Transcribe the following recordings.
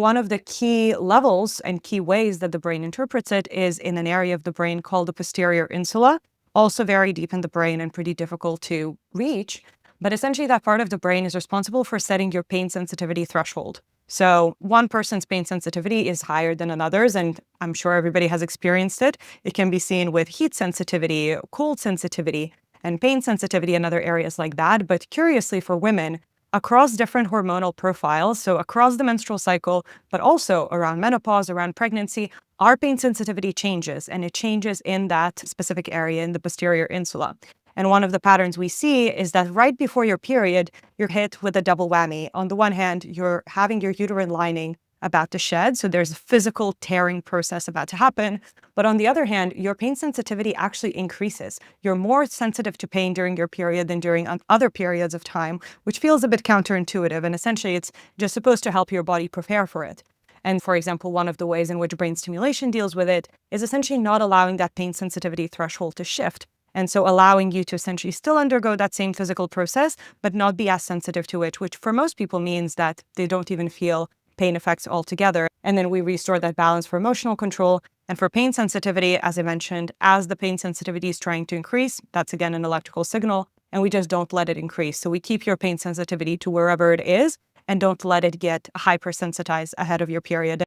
One of the key levels and key ways that the brain interprets it is in an area of the brain called the posterior insula, also very deep in the brain and pretty difficult to reach. But essentially, that part of the brain is responsible for setting your pain sensitivity threshold. So one person's pain sensitivity is higher than another's, and I'm sure everybody has experienced it. It can be seen with heat sensitivity, cold sensitivity, and pain sensitivity and other areas like that. But curiously for women, across different hormonal profiles, so across the menstrual cycle, but also around menopause, around pregnancy, our pain sensitivity changes, and it changes in that specific area in the posterior insula. And one of the patterns we see is that right before your period, you're hit with a double whammy. On the one hand, you're having your uterine lining about to shed, so there's a physical tearing process about to happen. But on the other hand, your pain sensitivity actually increases. You're more sensitive to pain during your period than during other periods of time, which feels a bit counterintuitive. And essentially, it's just supposed to help your body prepare for it. And for example, one of the ways in which brain stimulation deals with it is essentially not allowing that pain sensitivity threshold to shift. And so allowing you to essentially still undergo that same physical process, but not be as sensitive to it, which for most people means that they don't even feel pain effects altogether. And then we restore that balance for emotional control. And for pain sensitivity, as I mentioned, as the pain sensitivity is trying to increase, that's again an electrical signal, and we just don't let it increase. So we keep your pain sensitivity to wherever it is and don't let it get hypersensitized ahead of your period.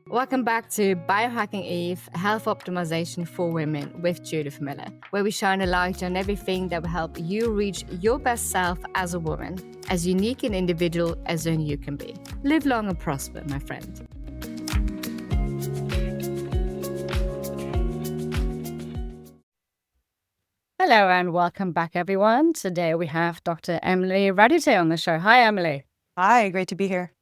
Welcome back to Biohacking Eve, Health Optimization for Women with Judith Miller, where we shine a light on everything that will help you reach your best self as a woman, as unique and individual as only you can be. Live long and prosper, my friend. Hello and welcome back, everyone. Today we have Dr. Emile Radyte on the show. Hi, Emily. Hi, great to be here.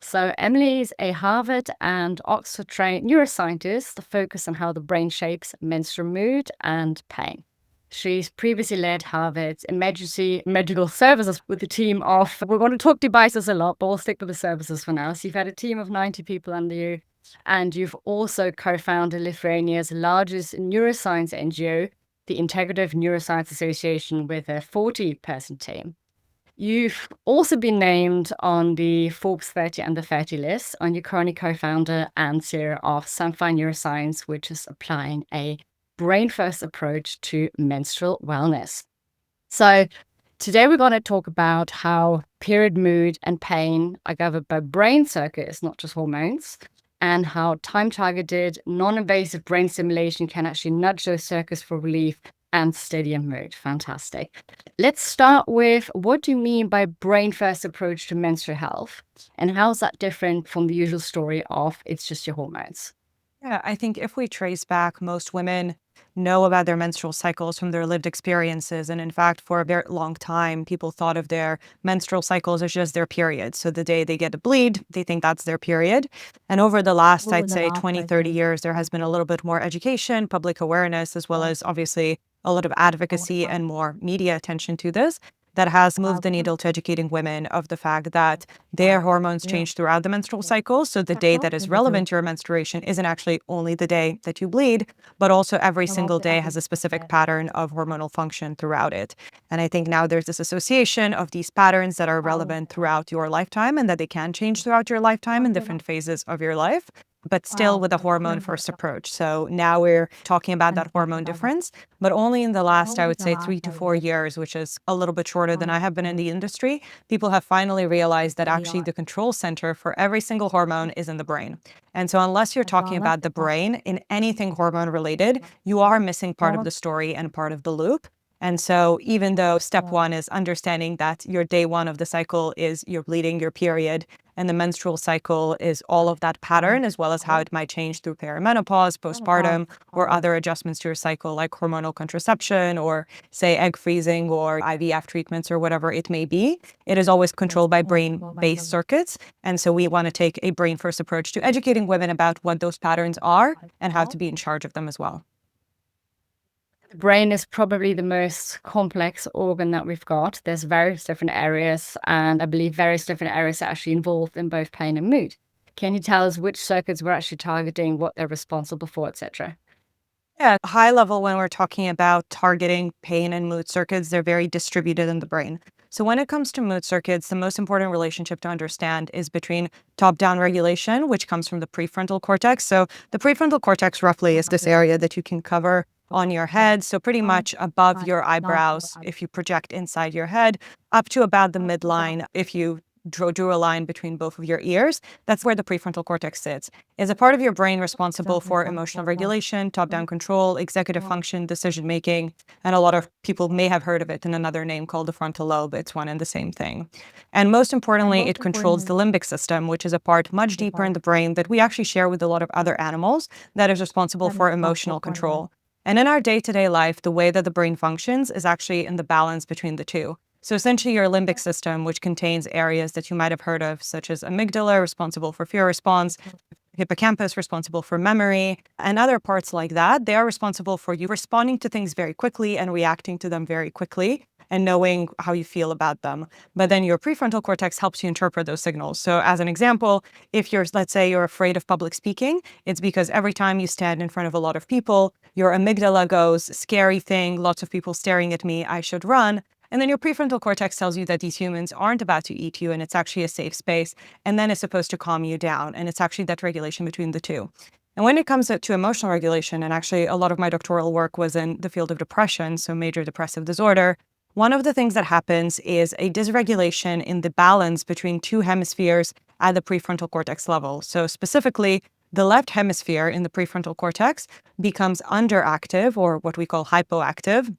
So Emily is a Harvard and Oxford trained neuroscientist focused on how the brain shapes menstrual mood and pain. She's previously led Harvard's emergency medical services with a team of, we're going to talk devices a lot, but we'll stick with the services for now. So you've had a team of 90 people under you, and you've also co-founded Lithuania's largest neuroscience NGO, the Integrative Neuroscience Association, with a 40-person team. You've also been named on the Forbes 30 Under 30 list, and you're currently co-founder and CEO of Sunfire Neuroscience, which is applying a brain-first approach to menstrual wellness. So today we're going to talk about how period mood and pain are governed by brain circuits, not just hormones, and how time-targeted, non-invasive brain stimulation can actually nudge those circuits for relief and steadier mood. Fantastic. Let's start with, what do you mean by brain-first approach to menstrual health? And how is that different from the usual story of it's just your hormones? Yeah, I think if we trace back, most women know about their menstrual cycles from their lived experiences. And in fact, for a very long time, people thought of their menstrual cycles as just their period. So the day they get a bleed, they think that's their period. And over the last, I'd say 20, 30 years, there has been a little bit more education, public awareness, as well as obviously a lot of advocacy and more media attention to this that has moved the needle to educating women of the fact that their hormones change throughout the menstrual cycle. So the day that is relevant to your menstruation isn't actually only the day that you bleed, but also every single day has a specific pattern of hormonal function throughout it. And I think now there's this association of these patterns that are relevant throughout your lifetime and that they can change throughout your lifetime in different phases of your life, but still with a hormone first approach. So now we're talking about that hormone difference, but only in the last, I would say, 3 to 4 years, which is a little bit shorter than I have been in the industry, people have finally realized that actually the control center for every single hormone is in the brain. And so unless you're talking about the brain in anything hormone related, you are missing part of the story and part of the loop. And so even though step one is understanding that your day one of the cycle is your bleeding, your period, and the menstrual cycle is all of that pattern, as well as how it might change through perimenopause, postpartum, or other adjustments to your cycle, like hormonal contraception, or say egg freezing, or IVF treatments, or whatever it may be, it is always controlled by brain-based circuits. And so we want to take a brain-first approach to educating women about what those patterns are and how to be in charge of them as well. The brain is probably the most complex organ that we've got. There's various different areas, and I believe various different areas are actually involved in both pain and mood. Can you tell us which circuits we're actually targeting, what they're responsible for, etc.? Yeah, high level, when we're talking about targeting pain and mood circuits, they're very distributed in the brain. So when it comes to mood circuits, the most important relationship to understand is between top-down regulation, which comes from the prefrontal cortex. So the prefrontal cortex roughly is this area that you can cover on your head. So pretty much above your eyebrows, if you project inside your head, up to about the midline, if you drew a line between both of your ears, that's where the prefrontal cortex sits. It's a part of your brain responsible for emotional regulation, top-down control, executive function, decision-making, and a lot of people may have heard of it in another name called the frontal lobe. It's one and the same thing. And most importantly, it controls the limbic system, which is a part much deeper in the brain that we actually share with a lot of other animals that is responsible for emotional control. And in our day-to-day life, the way that the brain functions is actually in the balance between the two. So essentially your limbic system, which contains areas that you might have heard of, such as amygdala, responsible for fear response, hippocampus, responsible for memory, and other parts like that, they are responsible for you responding to things very quickly and reacting to them very quickly and knowing how you feel about them. But then your prefrontal cortex helps you interpret those signals. So as an example, if let's say you're afraid of public speaking, it's because every time you stand in front of a lot of people, your amygdala goes, scary thing, lots of people staring at me, I should run. And then your prefrontal cortex tells you that these humans aren't about to eat you and it's actually a safe space. And then it's supposed to calm you down. And it's actually that regulation between the two. And when it comes to emotional regulation, and actually a lot of my doctoral work was in the field of depression, so major depressive disorder, one of the things that happens is a dysregulation in the balance between two hemispheres at the prefrontal cortex level. So specifically, the left hemisphere in the prefrontal cortex becomes underactive, or what we call hypoactive.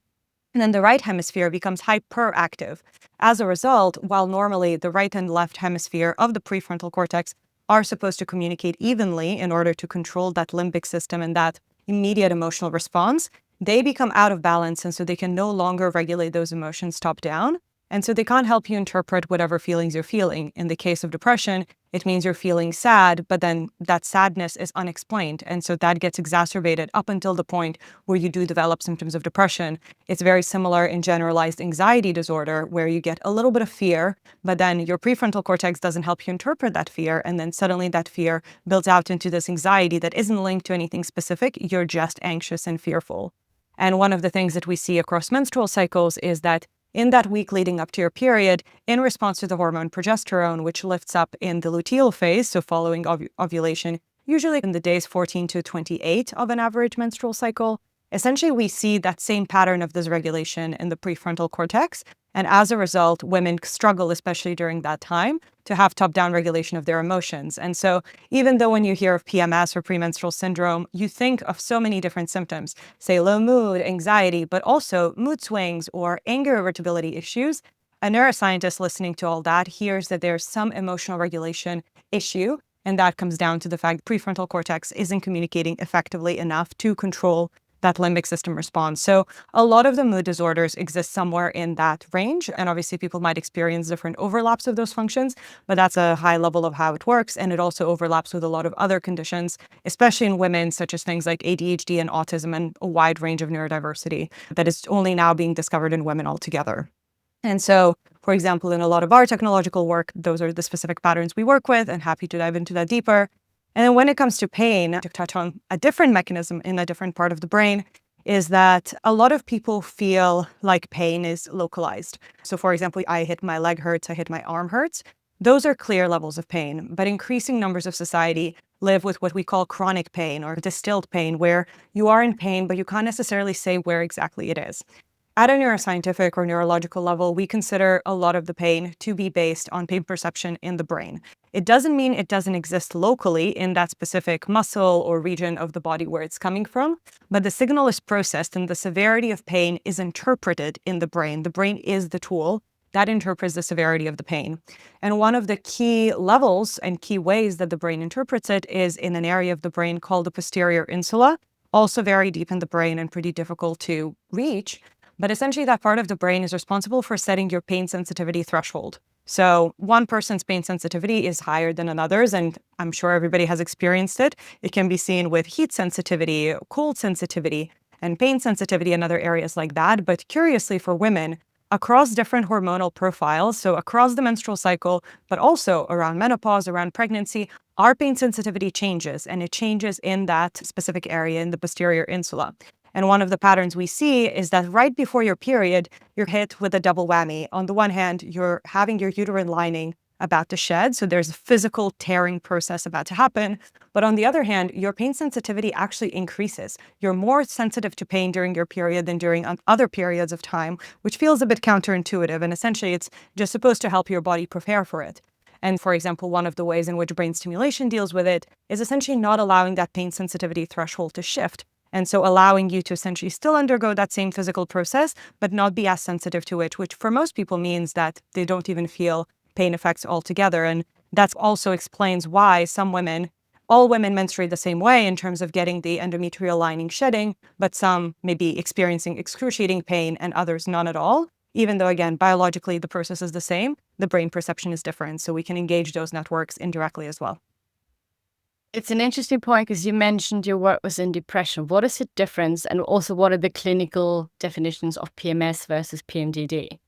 And then the right hemisphere becomes hyperactive. As a result, while normally the right and left hemisphere of the prefrontal cortex are supposed to communicate evenly in order to control that limbic system and that immediate emotional response, they become out of balance, and so they can no longer regulate those emotions top down. And so they can't help you interpret whatever feelings you're feeling. In the case of depression, it means you're feeling sad, but then that sadness is unexplained. And so that gets exacerbated up until the point where you do develop symptoms of depression. It's very similar in generalized anxiety disorder, where you get a little bit of fear, but then your prefrontal cortex doesn't help you interpret that fear. And then suddenly that fear builds out into this anxiety that isn't linked to anything specific. You're just anxious and fearful. And one of the things that we see across menstrual cycles is that in that week leading up to your period, in response to the hormone progesterone, which lifts up in the luteal phase, so following ovulation, usually in the days 14 to 28 of an average menstrual cycle, essentially we see that same pattern of dysregulation in the prefrontal cortex. And as a result, women struggle, especially during that time, to have top-down regulation of their emotions. And so even though when you hear of PMS or premenstrual syndrome, you think of so many different symptoms, say low mood, anxiety, but also mood swings or anger irritability issues, a neuroscientist listening to all that hears that there's some emotional regulation issue, and that comes down to the fact the prefrontal cortex isn't communicating effectively enough to control that limbic system response. So a lot of the mood disorders exist somewhere in that range. And obviously people might experience different overlaps of those functions, but that's a high level of how it works. And it also overlaps with a lot of other conditions, especially in women, such as things like ADHD and autism and a wide range of neurodiversity that is only now being discovered in women altogether. And so, for example, in a lot of our technological work, those are the specific patterns we work with, and happy to dive into that deeper. And then when it comes to pain, to touch on a different mechanism in a different part of the brain, is that a lot of people feel like pain is localized. So for example, I hit my leg hurts, I hit my arm hurts. Those are clear levels of pain, but increasing numbers of society live with what we call chronic pain or distilled pain, where you are in pain, but you can't necessarily say where exactly it is. At a neuroscientific or neurological level, we consider a lot of the pain to be based on pain perception in the brain. It doesn't mean it doesn't exist locally in that specific muscle or region of the body where it's coming from, but the signal is processed and the severity of pain is interpreted in the brain. The brain is the tool that interprets the severity of the pain. And one of the key levels and key ways that the brain interprets it is in an area of the brain called the posterior insula, also very deep in the brain and pretty difficult to reach. But essentially that part of the brain is responsible for setting your pain sensitivity threshold. So one person's pain sensitivity is higher than another's, and I'm sure everybody has experienced it. It can be seen with heat sensitivity, cold sensitivity, and pain sensitivity and other areas like that. But curiously for women, across different hormonal profiles, so across the menstrual cycle, but also around menopause, around pregnancy, our pain sensitivity changes, and it changes in that specific area in the posterior insula. And one of the patterns we see is that right before your period, you're hit with a double whammy. On the one hand, you're having your uterine lining about to shed, so there's a physical tearing process about to happen. But on the other hand, your pain sensitivity actually increases. You're more sensitive to pain during your period than during other periods of time, which feels a bit counterintuitive. And essentially, it's just supposed to help your body prepare for it. And for example, one of the ways in which brain stimulation deals with it is essentially not allowing that pain sensitivity threshold to shift. And so allowing you to essentially still undergo that same physical process, but not be as sensitive to it, which for most people means that they don't even feel pain effects altogether. And that also explains why all women menstruate the same way in terms of getting the endometrial lining shedding, but some may be experiencing excruciating pain and others none at all. Even though, again, biologically the process is the same, the brain perception is different. So we can engage those networks indirectly as well. It's an interesting point because you mentioned your work was in depression. What is the difference? And also, what are the clinical definitions of PMS versus PMDD?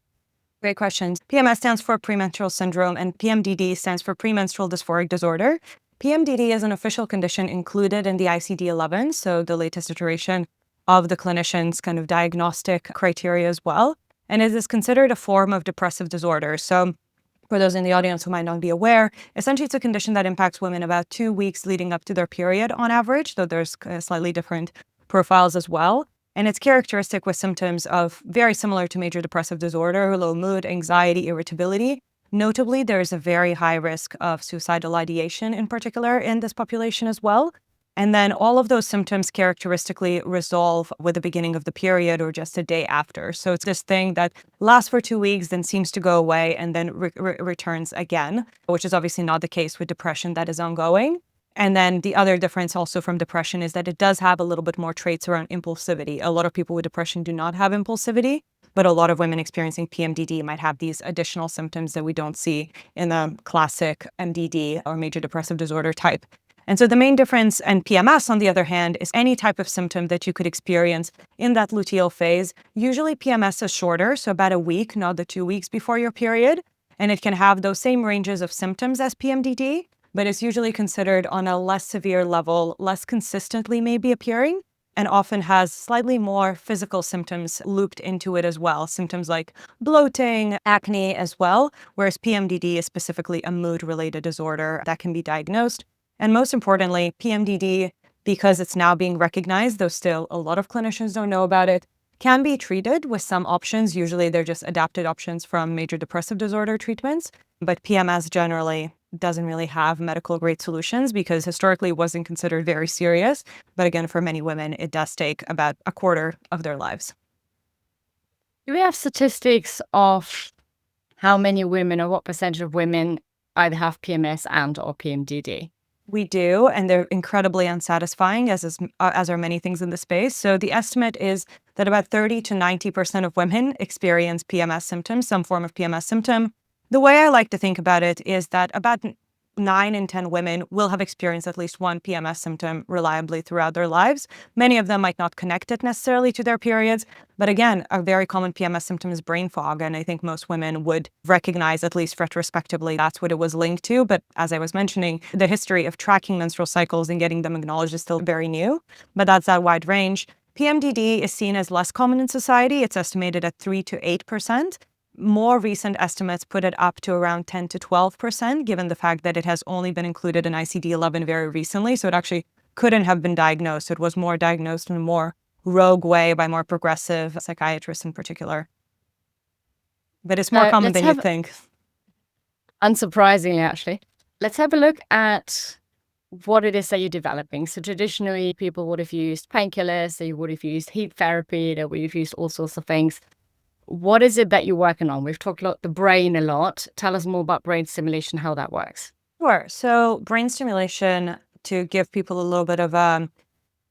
Great questions. PMS stands for premenstrual syndrome, and PMDD stands for premenstrual dysphoric disorder. PMDD is an official condition included in the ICD-11, so the latest iteration of the clinician's kind of diagnostic criteria as well. And it is considered a form of depressive disorder. So for those in the audience who might not be aware, essentially it's a condition that impacts women about 2 weeks leading up to their period on average, though there's slightly different profiles as well. And it's characteristic with symptoms of very similar to major depressive disorder, low mood, anxiety, irritability. Notably, there is a very high risk of suicidal ideation in particular in this population as well. And then all of those symptoms characteristically resolve with the beginning of the period or just a day after. So it's this thing that lasts for 2 weeks, then seems to go away, and then returns again, which is obviously not the case with depression that is ongoing. And then the other difference also from depression is that it does have a little bit more traits around impulsivity. A lot of people with depression do not have impulsivity, but a lot of women experiencing PMDD might have these additional symptoms that we don't see in the classic MDD or major depressive disorder type. And so the main difference in PMS, on the other hand, is any type of symptom that you could experience in that luteal phase. Usually PMS is shorter, so about a week, not the 2 weeks before your period. And it can have those same ranges of symptoms as PMDD, but it's usually considered on a less severe level, less consistently maybe appearing, and often has slightly more physical symptoms looped into it as well. Symptoms like bloating, acne as well, whereas PMDD is specifically a mood-related disorder that can be diagnosed. And most importantly, PMDD, because it's now being recognized, though still a lot of clinicians don't know about it, can be treated with some options. Usually they're just adapted options from major depressive disorder treatments, but PMS generally doesn't really have medical grade solutions because historically it wasn't considered very serious. But again, for many women, it does take about a quarter of their lives. Do we have statistics of how many women or what percentage of women either have PMS and or PMDD? We do, and they're incredibly unsatisfying, as are many things in the space. So the estimate is that about 30 to 90% of women experience PMS symptoms, some form of PMS symptom. The way I like to think about it is that about 9 in 10 women will have experienced at least one PMS symptom reliably throughout their lives. Many of them might not connect it necessarily to their periods, but again, a very common PMS symptom is brain fog, and I think most women would recognize, at least retrospectively, that's what it was linked to. But as I was mentioning, the history of tracking menstrual cycles and getting them acknowledged is still very new, but that's that wide range. PMDD is seen as less common in society. It's estimated at 3 to 8%. More recent estimates put it up to around 10 to 12%, given the fact that it has only been included in ICD-11 very recently. So it actually couldn't have been diagnosed. It was more diagnosed in a more rogue way by more progressive psychiatrists in particular. But it's more common than you think. Unsurprisingly, actually. Let's have a look at what it is that you're developing. So traditionally, people would have used painkillers, they would have used heat therapy, they would have used all sorts of things. What is it that you're working on? We've talked about the brain a lot. Tell us more about brain stimulation, how that works. Sure. So brain stimulation, to give people a little bit of a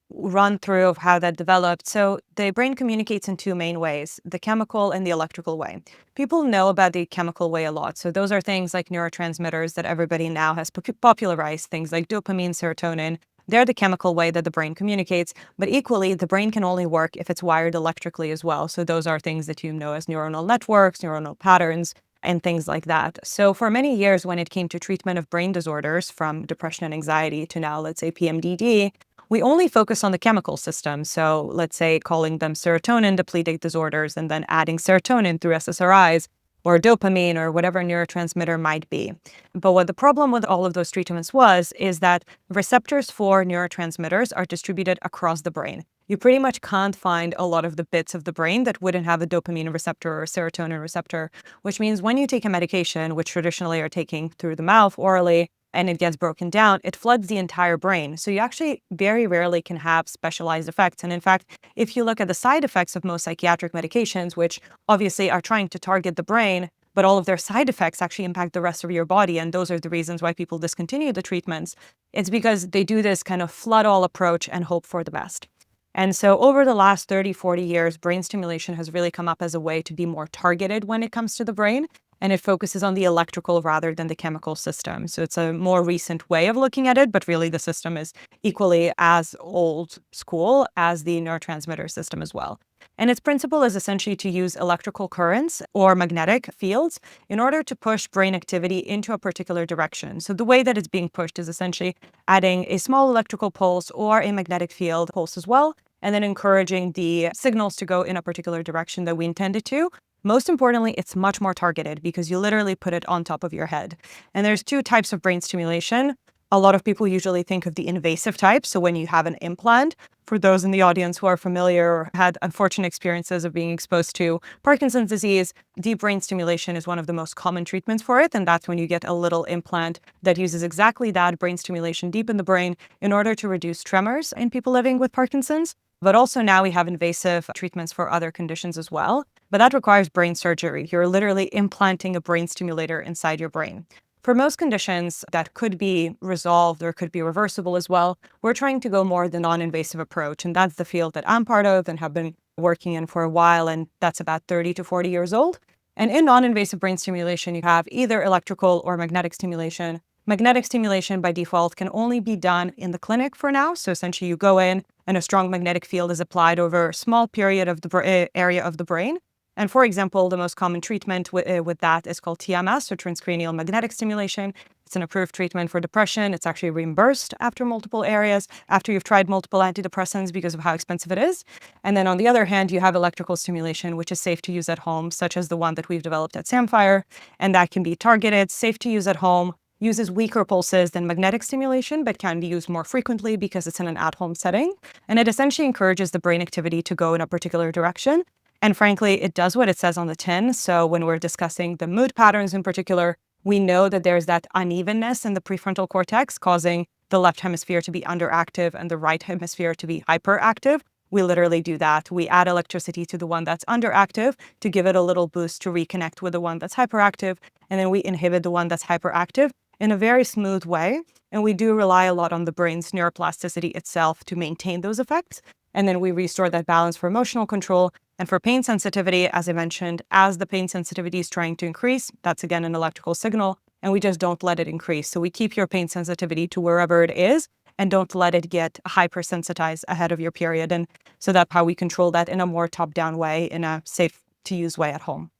run through of how that developed. So the brain communicates in two main ways, the chemical and the electrical way. People know about the chemical way a lot. So those are things like neurotransmitters that everybody now has popularized, things like dopamine, serotonin. They're the chemical way that the brain communicates, but equally, the brain can only work if it's wired electrically as well. So those are things that you know as neuronal networks, neuronal patterns, and things like that. So for many years, when it came to treatment of brain disorders, from depression and anxiety to now, let's say, PMDD, we only focus on the chemical system. So let's say calling them serotonin depleting disorders and then adding serotonin through SSRIs or dopamine or whatever neurotransmitter might be. But what the problem with all of those treatments is that receptors for neurotransmitters are distributed across the brain. You pretty much can't find a lot of the bits of the brain that wouldn't have a dopamine receptor or a serotonin receptor, which means when you take a medication, which traditionally are taking through the mouth orally, and it gets broken down, it floods the entire brain. So you actually very rarely can have specialized effects. And in fact, if you look at the side effects of most psychiatric medications, which obviously are trying to target the brain, but all of their side effects actually impact the rest of your body. And those are the reasons why people discontinue the treatments. It's because they do this kind of flood all approach and hope for the best. And so over the last 30, 40 years, brain stimulation has really come up as a way to be more targeted when it comes to the brain. And it focuses on the electrical rather than the chemical system. So it's a more recent way of looking at it, but really the system is equally as old school as the neurotransmitter system as well. And its principle is essentially to use electrical currents or magnetic fields in order to push brain activity into a particular direction. So the way that it's being pushed is essentially adding a small electrical pulse or a magnetic field pulse as well, and then encouraging the signals to go in a particular direction that we intended to. Most importantly, it's much more targeted because you literally put it on top of your head. And there's two types of brain stimulation. A lot of people usually think of the invasive type. So when you have an implant, for those in the audience who are familiar or had unfortunate experiences of being exposed to Parkinson's disease, deep brain stimulation is one of the most common treatments for it. And that's when you get a little implant that uses exactly that brain stimulation deep in the brain in order to reduce tremors in people living with Parkinson's. But also now we have invasive treatments for other conditions as well. But that requires brain surgery. You're literally implanting a brain stimulator inside your brain. For most conditions that could be resolved or could be reversible as well, we're trying to go more the non-invasive approach. And that's the field that I'm part of and have been working in for a while. And that's about 30 to 40 years old. And in non-invasive brain stimulation, you have either electrical or magnetic stimulation. Magnetic stimulation by default can only be done in the clinic for now. So essentially you go in and a strong magnetic field is applied over a small period of the area of the brain. And for example, the most common treatment with that is called TMS, or transcranial magnetic stimulation. It's an approved treatment for depression. It's actually reimbursed after multiple areas, after you've tried multiple antidepressants because of how expensive it is. And then on the other hand, you have electrical stimulation, which is safe to use at home, such as the one that we've developed at Samfire. And that can be targeted, safe to use at home, uses weaker pulses than magnetic stimulation, but can be used more frequently because it's in an at-home setting. And it essentially encourages the brain activity to go in a particular direction. And frankly, it does what it says on the tin. So when we're discussing the mood patterns in particular, we know that there's that unevenness in the prefrontal cortex causing the left hemisphere to be underactive and the right hemisphere to be hyperactive. We literally do that. We add electricity to the one that's underactive to give it a little boost to reconnect with the one that's hyperactive. And then we inhibit the one that's hyperactive in a very smooth way. And we do rely a lot on the brain's neuroplasticity itself to maintain those effects. And then we restore that balance for emotional control. And for pain sensitivity, as I mentioned, as the pain sensitivity is trying to increase, that's again an electrical signal, and we just don't let it increase. So we keep your pain sensitivity to wherever it is and don't let it get hypersensitized ahead of your period. And so that's how we control that in a more top-down way, in a safe-to-use way at home.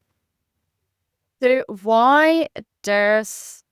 So why does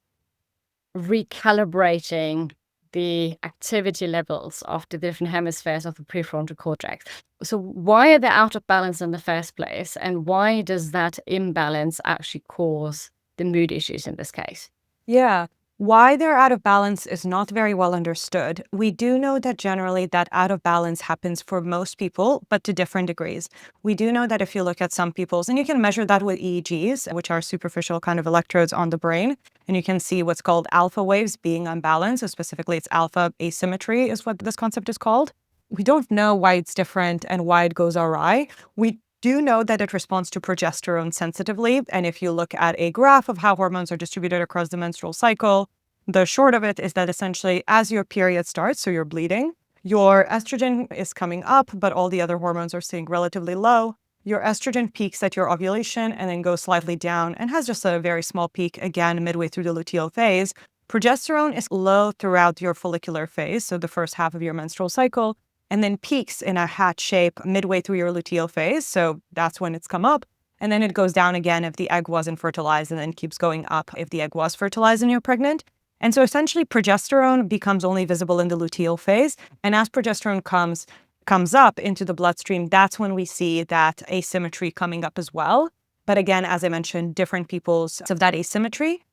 recalibrating the activity levels of the different hemispheres of the prefrontal cortex, so why are they out of balance in the first place? And why does that imbalance actually cause the mood issues in this case? Yeah. Why they're out of balance is not very well understood. We do know that generally that out of balance happens for most people, but to different degrees. We do know that if you look at some people's, and you can measure that with EEGs, which are superficial kind of electrodes on the brain, and you can see what's called alpha waves being unbalanced. So specifically, it's alpha asymmetry is what this concept is called. We don't know why it's different and why it goes awry. We do know that it responds to progesterone sensitively. And if you look at a graph of how hormones are distributed across the menstrual cycle, the short of it is that essentially as your period starts, so you're bleeding, your estrogen is coming up, but all the other hormones are staying relatively low. Your estrogen peaks at your ovulation and then goes slightly down and has just a very small peak again midway through the luteal phase. Progesterone is low throughout your follicular phase, so the first half of your menstrual cycle, and then peaks in a hat shape midway through your luteal phase. So that's when it's come up. And then it goes down again if the egg wasn't fertilized and then keeps going up if the egg was fertilized and you're pregnant. And so essentially progesterone becomes only visible in the luteal phase. And as progesterone comes up into the bloodstream, that's when we see that asymmetry coming up as well. But again, as I mentioned, different people's of that asymmetry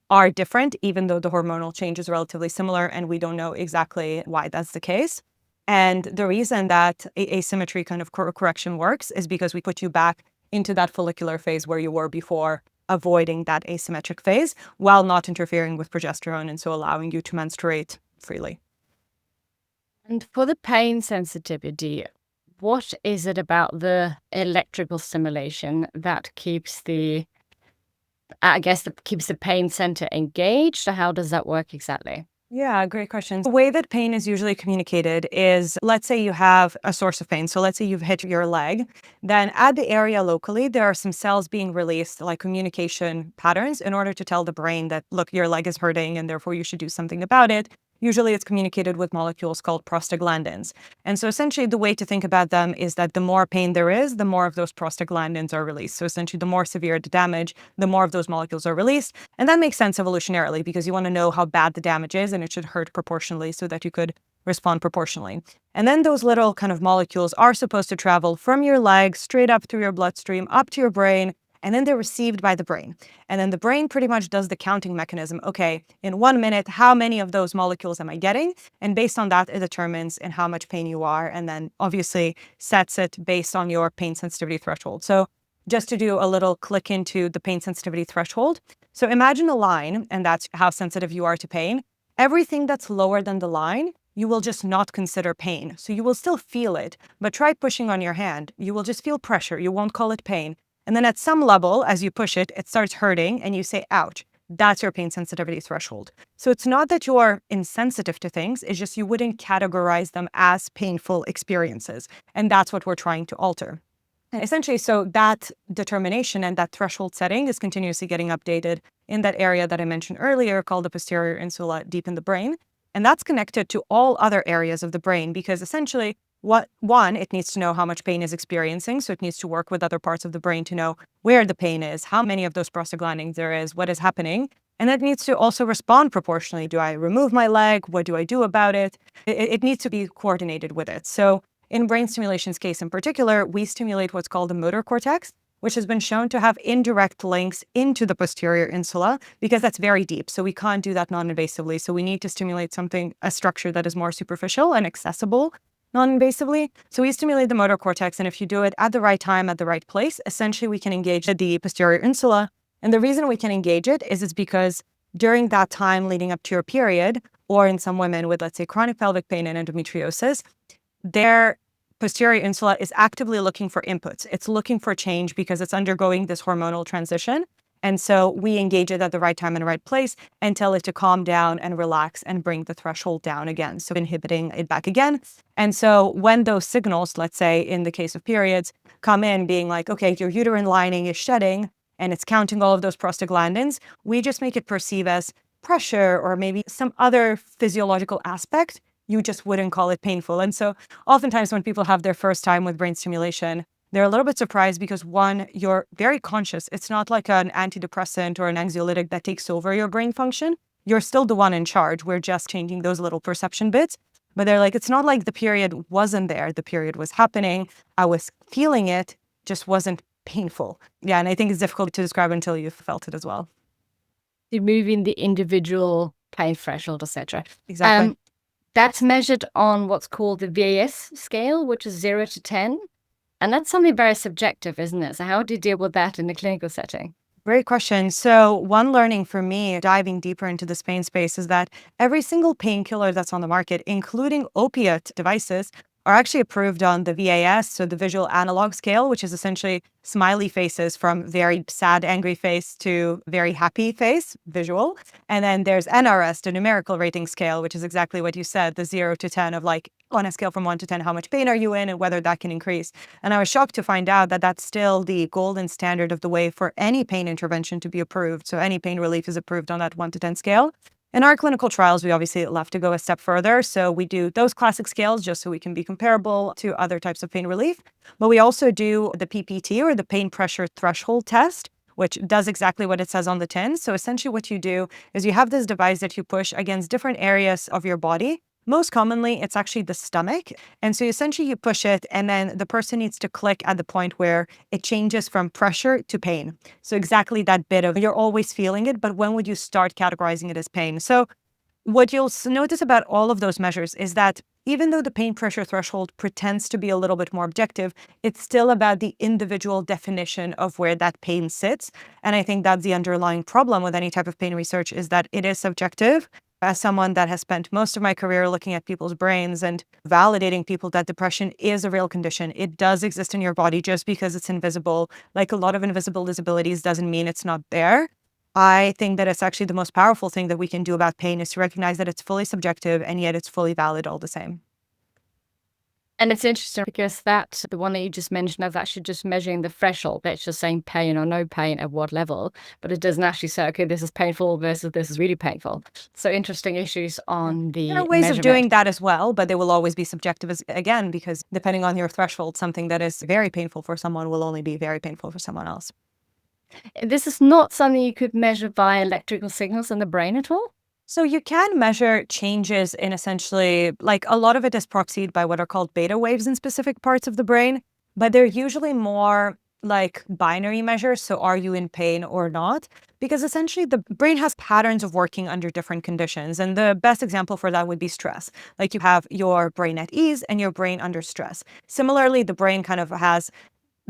are different, even though the hormonal change is relatively similar, and we don't know exactly why that's the case. And the reason that asymmetry kind of correction works is because we put you back into that follicular phase where you were before, avoiding that asymmetric phase while not interfering with progesterone, and so allowing you to menstruate freely. And for the pain sensitivity, what is it about the electrical stimulation that keeps the pain center engaged? So how does that work exactly? Yeah, great question. The way that pain is usually communicated is, let's say you have a source of pain. So let's say you've hit your leg. Then at the area locally, there are some cells being released, like communication patterns, in order to tell the brain that, look, your leg is hurting and therefore you should do something about it. Usually it's communicated with molecules called prostaglandins. And so essentially the way to think about them is that the more pain there is, the more of those prostaglandins are released. So essentially the more severe the damage, the more of those molecules are released. And that makes sense evolutionarily because you want to know how bad the damage is and it should hurt proportionally so that you could respond proportionally. And then those little kind of molecules are supposed to travel from your leg straight up through your bloodstream, up to your brain, and then they're received by the brain. And then the brain pretty much does the counting mechanism. Okay, in 1 minute, how many of those molecules am I getting? And based on that, it determines in how much pain you are, and then obviously sets it based on your pain sensitivity threshold. So just to do a little click into the pain sensitivity threshold. So imagine a line, and that's how sensitive you are to pain. Everything that's lower than the line, you will just not consider pain. So you will still feel it, but try pushing on your hand. You will just feel pressure. You won't call it pain. And then at some level, as you push it, it starts hurting and you say, ouch. That's your pain sensitivity threshold. So it's not that you're insensitive to things, it's just you wouldn't categorize them as painful experiences. And that's what we're trying to alter. Essentially, so that determination and that threshold setting is continuously getting updated in that area that I mentioned earlier called the posterior insula deep in the brain. And that's connected to all other areas of the brain because essentially it needs to know how much pain is experiencing. So it needs to work with other parts of the brain to know where the pain is, how many of those prostaglandins there is, what is happening. And that needs to also respond proportionally. Do I remove my leg? What do I do about it? It needs to be coordinated with it. So in brain stimulation's case in particular, we stimulate what's called the motor cortex, which has been shown to have indirect links into the posterior insula because that's very deep. So we can't do that non-invasively. So we need to stimulate a structure that is more superficial and accessible non-invasively. So we stimulate the motor cortex, and if you do it at the right time, at the right place, essentially we can engage the posterior insula. And the reason we can engage it is it's because during that time leading up to your period, or in some women with, let's say, chronic pelvic pain and endometriosis, their posterior insula is actively looking for inputs. It's looking for change because it's undergoing this hormonal transition. And so we engage it at the right time and the right place and tell it to calm down and relax and bring the threshold down again. So inhibiting it back again. And so when those signals, let's say in the case of periods, come in being like, okay, your uterine lining is shedding and it's counting all of those prostaglandins, we just make it perceive as pressure or maybe some other physiological aspect. You just wouldn't call it painful. And so oftentimes when people have their first time with brain stimulation, they're a little bit surprised because one, you're very conscious. It's not like an antidepressant or an anxiolytic that takes over your brain function. You're still the one in charge. We're just changing those little perception bits. But they're like, it's not like the period wasn't there. The period was happening. I was feeling it, just wasn't painful. Yeah, and I think it's difficult to describe until you've felt it as well. Removing the individual pain threshold, etc. Exactly. That's measured on what's called the VAS scale, which is 0 to 10. And that's something very subjective, isn't it? So how do you deal with that in the clinical setting? Great question. So one learning for me, diving deeper into this pain space, is that every single painkiller that's on the market, including opiate devices, are actually approved on the VAS, so the visual analog scale, which is essentially smiley faces from very sad, angry face to very happy face, visual. And then there's NRS, the numerical rating scale, which is exactly what you said, the 0 to 10 of like, on a scale from 1 to 10, how much pain are you in and whether that can increase. And I was shocked to find out that that's still the golden standard of the way for any pain intervention to be approved. So any pain relief is approved on that 1 to 10 scale. In our clinical trials, we obviously love to go a step further. So we do those classic scales just so we can be comparable to other types of pain relief. But we also do the PPT, or the pain pressure threshold test, which does exactly what it says on the tin. So essentially what you do is you have this device that you push against different areas of your body. Most commonly, it's actually the stomach. And so essentially you push it and then the person needs to click at the point where it changes from pressure to pain. So exactly that bit of you're always feeling it, but when would you start categorizing it as pain? So what you'll notice about all of those measures is that even though the pain pressure threshold pretends to be a little bit more objective, it's still about the individual definition of where that pain sits. And I think that's the underlying problem with any type of pain research is that it is subjective. As someone that has spent most of my career looking at people's brains and validating people that depression is a real condition, it does exist in your body just because it's invisible. Like a lot of invisible disabilities doesn't mean it's not there. I think that it's actually the most powerful thing that we can do about pain is to recognize that it's fully subjective and yet it's fully valid all the same. And it's interesting because the one that you just mentioned, is actually just measuring the threshold. It's just saying pain or no pain at what level, but it doesn't actually say, okay, this is painful versus this is really painful. So interesting issues on There are the ways of measurement. doing that as well, but they will always be subjective again, because depending on your threshold, something that is very painful for someone will only be very painful for someone else. This is not something you could measure by electrical signals in the brain at all? So you can measure changes in essentially, like a lot of it is proxied by what are called beta waves in specific parts of the brain, but they're usually more like binary measures. So are you in pain or not? Because essentially the brain has patterns of working under different conditions. And the best example for that would be stress. Like you have your brain at ease and your brain under stress. Similarly, the brain kind of has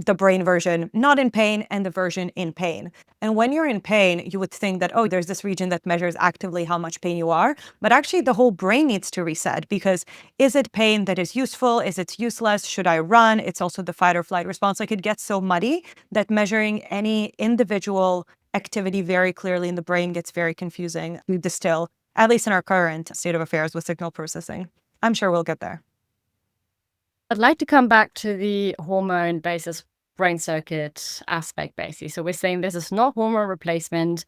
the brain version not in pain and the version in pain. And when you're in pain, you would think that, oh, there's this region that measures actively how much pain you are. But actually, the whole brain needs to reset because is it pain that is useful? Is it useless? Should I run? It's also the fight or flight response. Like it gets so muddy that measuring any individual activity very clearly in the brain gets very confusing to distill, at least in our current state of affairs with signal processing. I'm sure we'll get there. I'd like to come back to the hormone basis brain circuit aspect, basically. So we're saying this is not hormone replacement,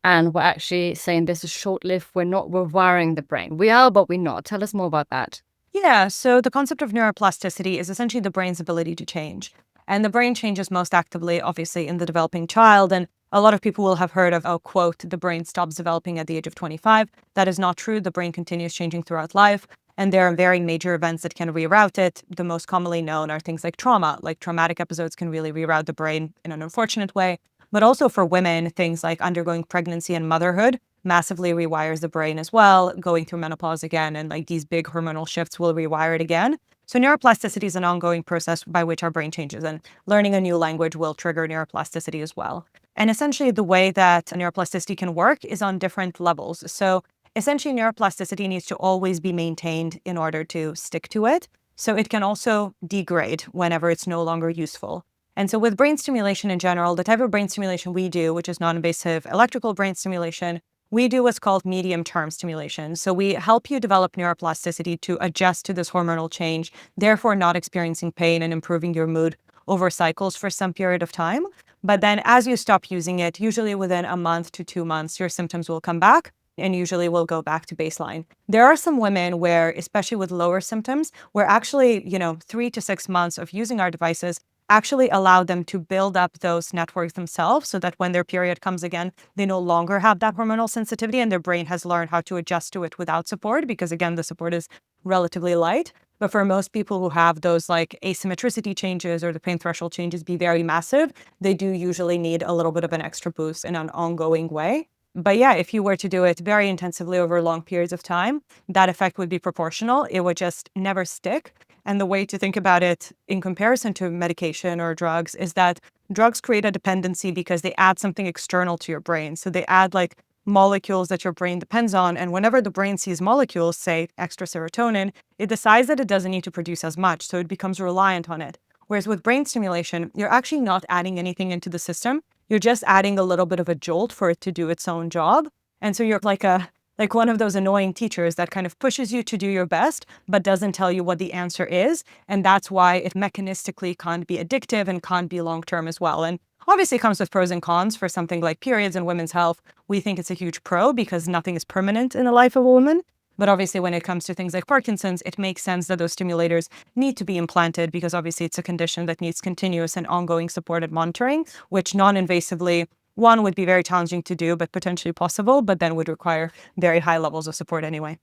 and we're actually saying this is short-lived. We're wiring the brain. We are, but we're not. Tell us more about that. Yeah, so the concept of neuroplasticity is essentially the brain's ability to change. And the brain changes most actively, obviously, in the developing child. And a lot of people will have heard of, oh, quote, the brain stops developing at the age of 25. That is not true. The brain continues changing throughout life. And there are very major events that can reroute it. The most commonly known are things like trauma, like traumatic episodes can really reroute the brain in an unfortunate way. But also for women, things like undergoing pregnancy and motherhood massively rewires the brain as well, going through menopause again, and like these big hormonal shifts will rewire it again. So neuroplasticity is an ongoing process by which our brain changes, and learning a new language will trigger neuroplasticity as well. And essentially the way that neuroplasticity can work is on different levels. So essentially neuroplasticity needs to always be maintained in order to stick to it. So it can also degrade whenever it's no longer useful. And so with brain stimulation in general, the type of brain stimulation we do, which is non-invasive electrical brain stimulation, we do what's called medium-term stimulation. So we help you develop neuroplasticity to adjust to this hormonal change, therefore not experiencing pain and improving your mood over cycles for some period of time. But then as you stop using it, usually within a month to 2 months, your symptoms will come back and usually will go back to baseline. There are some women where, especially with lower symptoms, where actually, 3 to 6 months of using our devices actually allow them to build up those networks themselves so that when their period comes again, they no longer have that hormonal sensitivity and their brain has learned how to adjust to it without support because, again, the support is relatively light. But for most people who have those like asymmetricity changes or the pain threshold changes be very massive, they do usually need a little bit of an extra boost in an ongoing way. But yeah, if you were to do it very intensively over long periods of time, that effect would be proportional. It would just never stick. And the way to think about it in comparison to medication or drugs is that drugs create a dependency because they add something external to your brain. So they add like molecules that your brain depends on. And whenever the brain sees molecules, say extra serotonin, it decides that it doesn't need to produce as much. So it becomes reliant on it. Whereas with brain stimulation, you're actually not adding anything into the system. You're just adding a little bit of a jolt for it to do its own job. And so you're like one of those annoying teachers that kind of pushes you to do your best, but doesn't tell you what the answer is. And that's why it mechanistically can't be addictive and can't be long-term as well. And obviously it comes with pros and cons. For something like periods and women's health, we think it's a huge pro because nothing is permanent in the life of a woman. But obviously when it comes to things like Parkinson's, it makes sense that those stimulators need to be implanted because obviously it's a condition that needs continuous and ongoing supported monitoring, which non-invasively one would be very challenging to do, but potentially possible, but then would require very high levels of support anyway.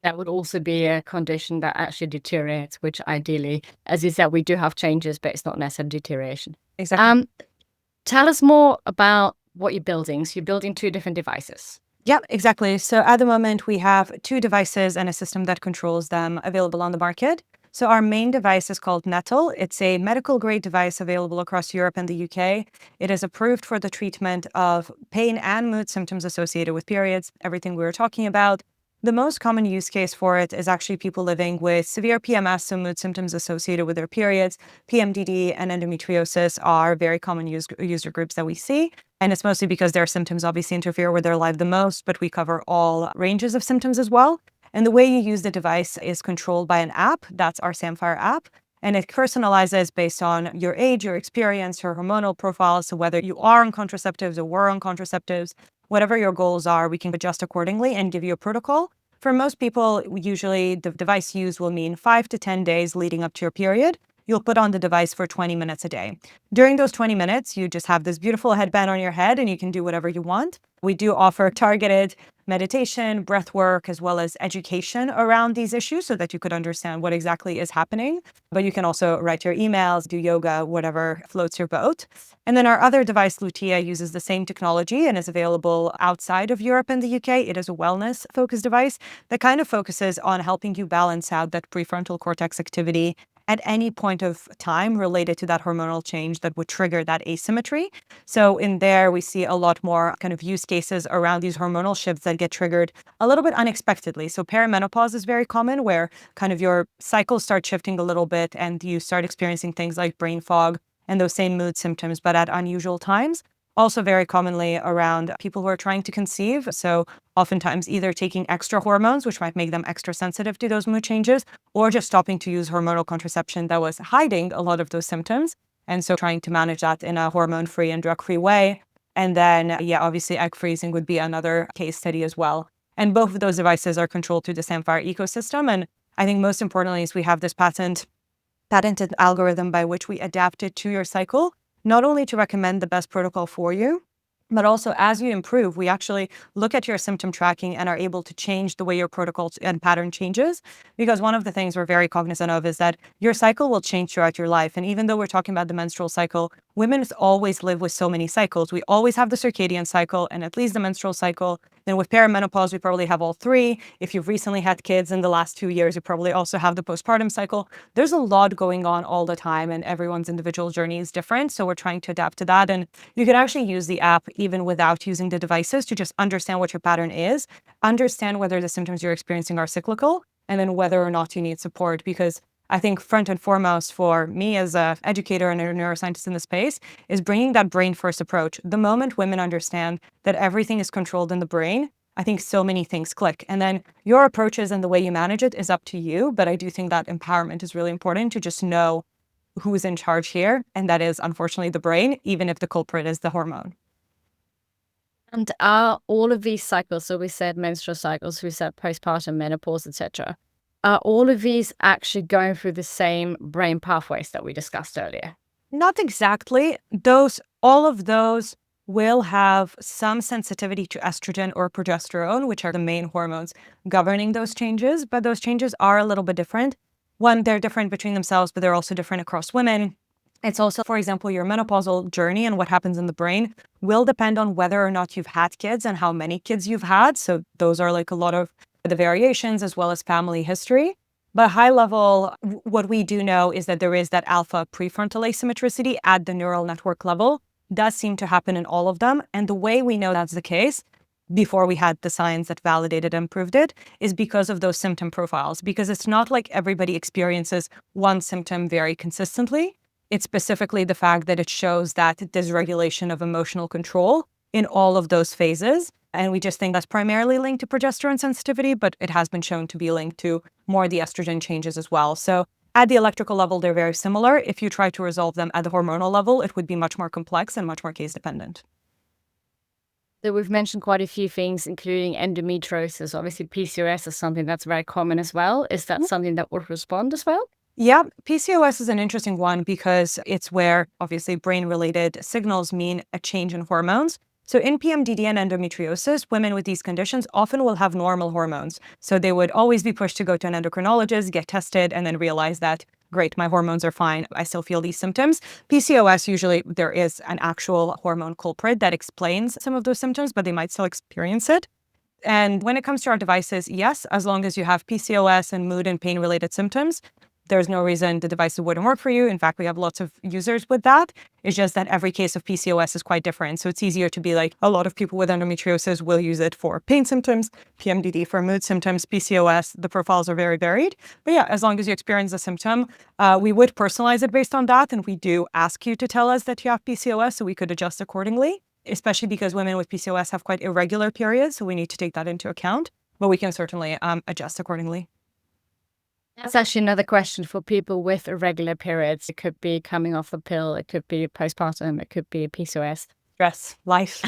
That would also be a condition that actually deteriorates, which ideally, as you said, we do have changes, but it's not necessarily deterioration. Exactly. Tell us more about what you're building. So you're building two different devices. Yeah, exactly. So at the moment, we have two devices and a system that controls them available on the market. So our main device is called Nettle. It's a medical grade device available across Europe and the UK. It is approved for the treatment of pain and mood symptoms associated with periods, everything we were talking about. The most common use case for it is actually people living with severe PMS, so mood symptoms associated with their periods. PMDD and endometriosis are very common user groups that we see. And it's mostly because their symptoms obviously interfere with their life the most, but we cover all ranges of symptoms as well. And the way you use the device is controlled by an app. That's our Samphire app. And it personalizes based on your age, your experience, your hormonal profile. So whether you are on contraceptives or were on contraceptives, whatever your goals are, we can adjust accordingly and give you a protocol. For most people, usually the device used will mean 5 to 10 days leading up to your period. You'll put on the device for 20 minutes a day. During those 20 minutes, you just have this beautiful headband on your head and you can do whatever you want. We do offer targeted meditation, breath work, as well as education around these issues so that you could understand what exactly is happening. But you can also write your emails, do yoga, whatever floats your boat. And then our other device, Lutia, uses the same technology and is available outside of Europe and the UK. It is a wellness-focused device that kind of focuses on helping you balance out that prefrontal cortex activity at any point of time related to that hormonal change that would trigger that asymmetry. So in there, we see a lot more kind of use cases around these hormonal shifts that get triggered a little bit unexpectedly. So perimenopause is very common, where kind of your cycles start shifting a little bit and you start experiencing things like brain fog and those same mood symptoms, but at unusual times. Also very commonly around people who are trying to conceive. So oftentimes either taking extra hormones, which might make them extra sensitive to those mood changes, or just stopping to use hormonal contraception that was hiding a lot of those symptoms. And so trying to manage that in a hormone-free and drug-free way. And then, yeah, obviously egg freezing would be another case study as well. And both of those devices are controlled through the Samphire ecosystem. And I think most importantly is we have this patented algorithm by which we adapt it to your cycle, not only to recommend the best protocol for you, but also as you improve, we actually look at your symptom tracking and are able to change the way your protocol and pattern changes. Because one of the things we're very cognizant of is that your cycle will change throughout your life. And even though we're talking about the menstrual cycle, women always live with so many cycles. We always have the circadian cycle and at least the menstrual cycle. Then with perimenopause, we probably have all three. If you've recently had kids in the last 2 years, you probably also have the postpartum cycle. There's a lot going on all the time and everyone's individual journey is different. So we're trying to adapt to that. And you can actually use the app even without using the devices to just understand what your pattern is, understand whether the symptoms you're experiencing are cyclical, and then whether or not you need support. Because I think front and foremost for me as an educator and a neuroscientist in the space is bringing that brain first approach. The moment women understand that everything is controlled in the brain, I think so many things click. And then your approaches and the way you manage it is up to you. But I do think that empowerment is really important to just know who is in charge here. And that is unfortunately the brain, even if the culprit is the hormone. And are all of these cycles, so we said menstrual cycles, we said postpartum, menopause, etc., are all of these actually going through the same brain pathways that we discussed earlier? Not exactly. All of those will have some sensitivity to estrogen or progesterone, which are the main hormones governing those changes, but those changes are a little bit different. One, they're different between themselves, but they're also different across women. It's also, for example, your menopausal journey and what happens in the brain will depend on whether or not you've had kids and how many kids you've had. So those are like a lot of the variations as well as family history. But high level, what we do know is that there is that alpha prefrontal asymmetricity at the neural network level does seem to happen in all of them. And the way we know that's the case, before we had the science that validated and proved it, is because of those symptom profiles. Because it's not like everybody experiences one symptom very consistently. It's specifically the fact that it shows that dysregulation of emotional control in all of those phases. And we just think that's primarily linked to progesterone sensitivity, but it has been shown to be linked to more the estrogen changes as well. So at the electrical level, they're very similar. If you try to resolve them at the hormonal level, it would be much more complex and much more case dependent. So we've mentioned quite a few things, including endometriosis. Obviously, PCOS is something that's very common as well. Is that something that would respond as well? Yeah, PCOS is an interesting one because it's where obviously brain-related signals mean a change in hormones. So in PMDD and endometriosis, women with these conditions often will have normal hormones. So they would always be pushed to go to an endocrinologist, get tested, and then realize that, great, my hormones are fine. I still feel these symptoms. PCOS, usually there is an actual hormone culprit that explains some of those symptoms, but they might still experience it. And when it comes to our devices, yes, as long as you have PCOS and mood and pain related symptoms, there's no reason the devices wouldn't work for you. In fact, we have lots of users with that. It's just that every case of PCOS is quite different. So it's easier to be like, a lot of people with endometriosis will use it for pain symptoms, PMDD for mood symptoms, PCOS. The profiles are very varied. But yeah, as long as you experience a symptom, we would personalize it based on that. And we do ask you to tell us that you have PCOS so we could adjust accordingly, especially because women with PCOS have quite irregular periods. So we need to take that into account. But we can certainly adjust accordingly. That's actually another question for people with irregular periods. It could be coming off a pill, it could be postpartum, it could be PCOS. Stress, life.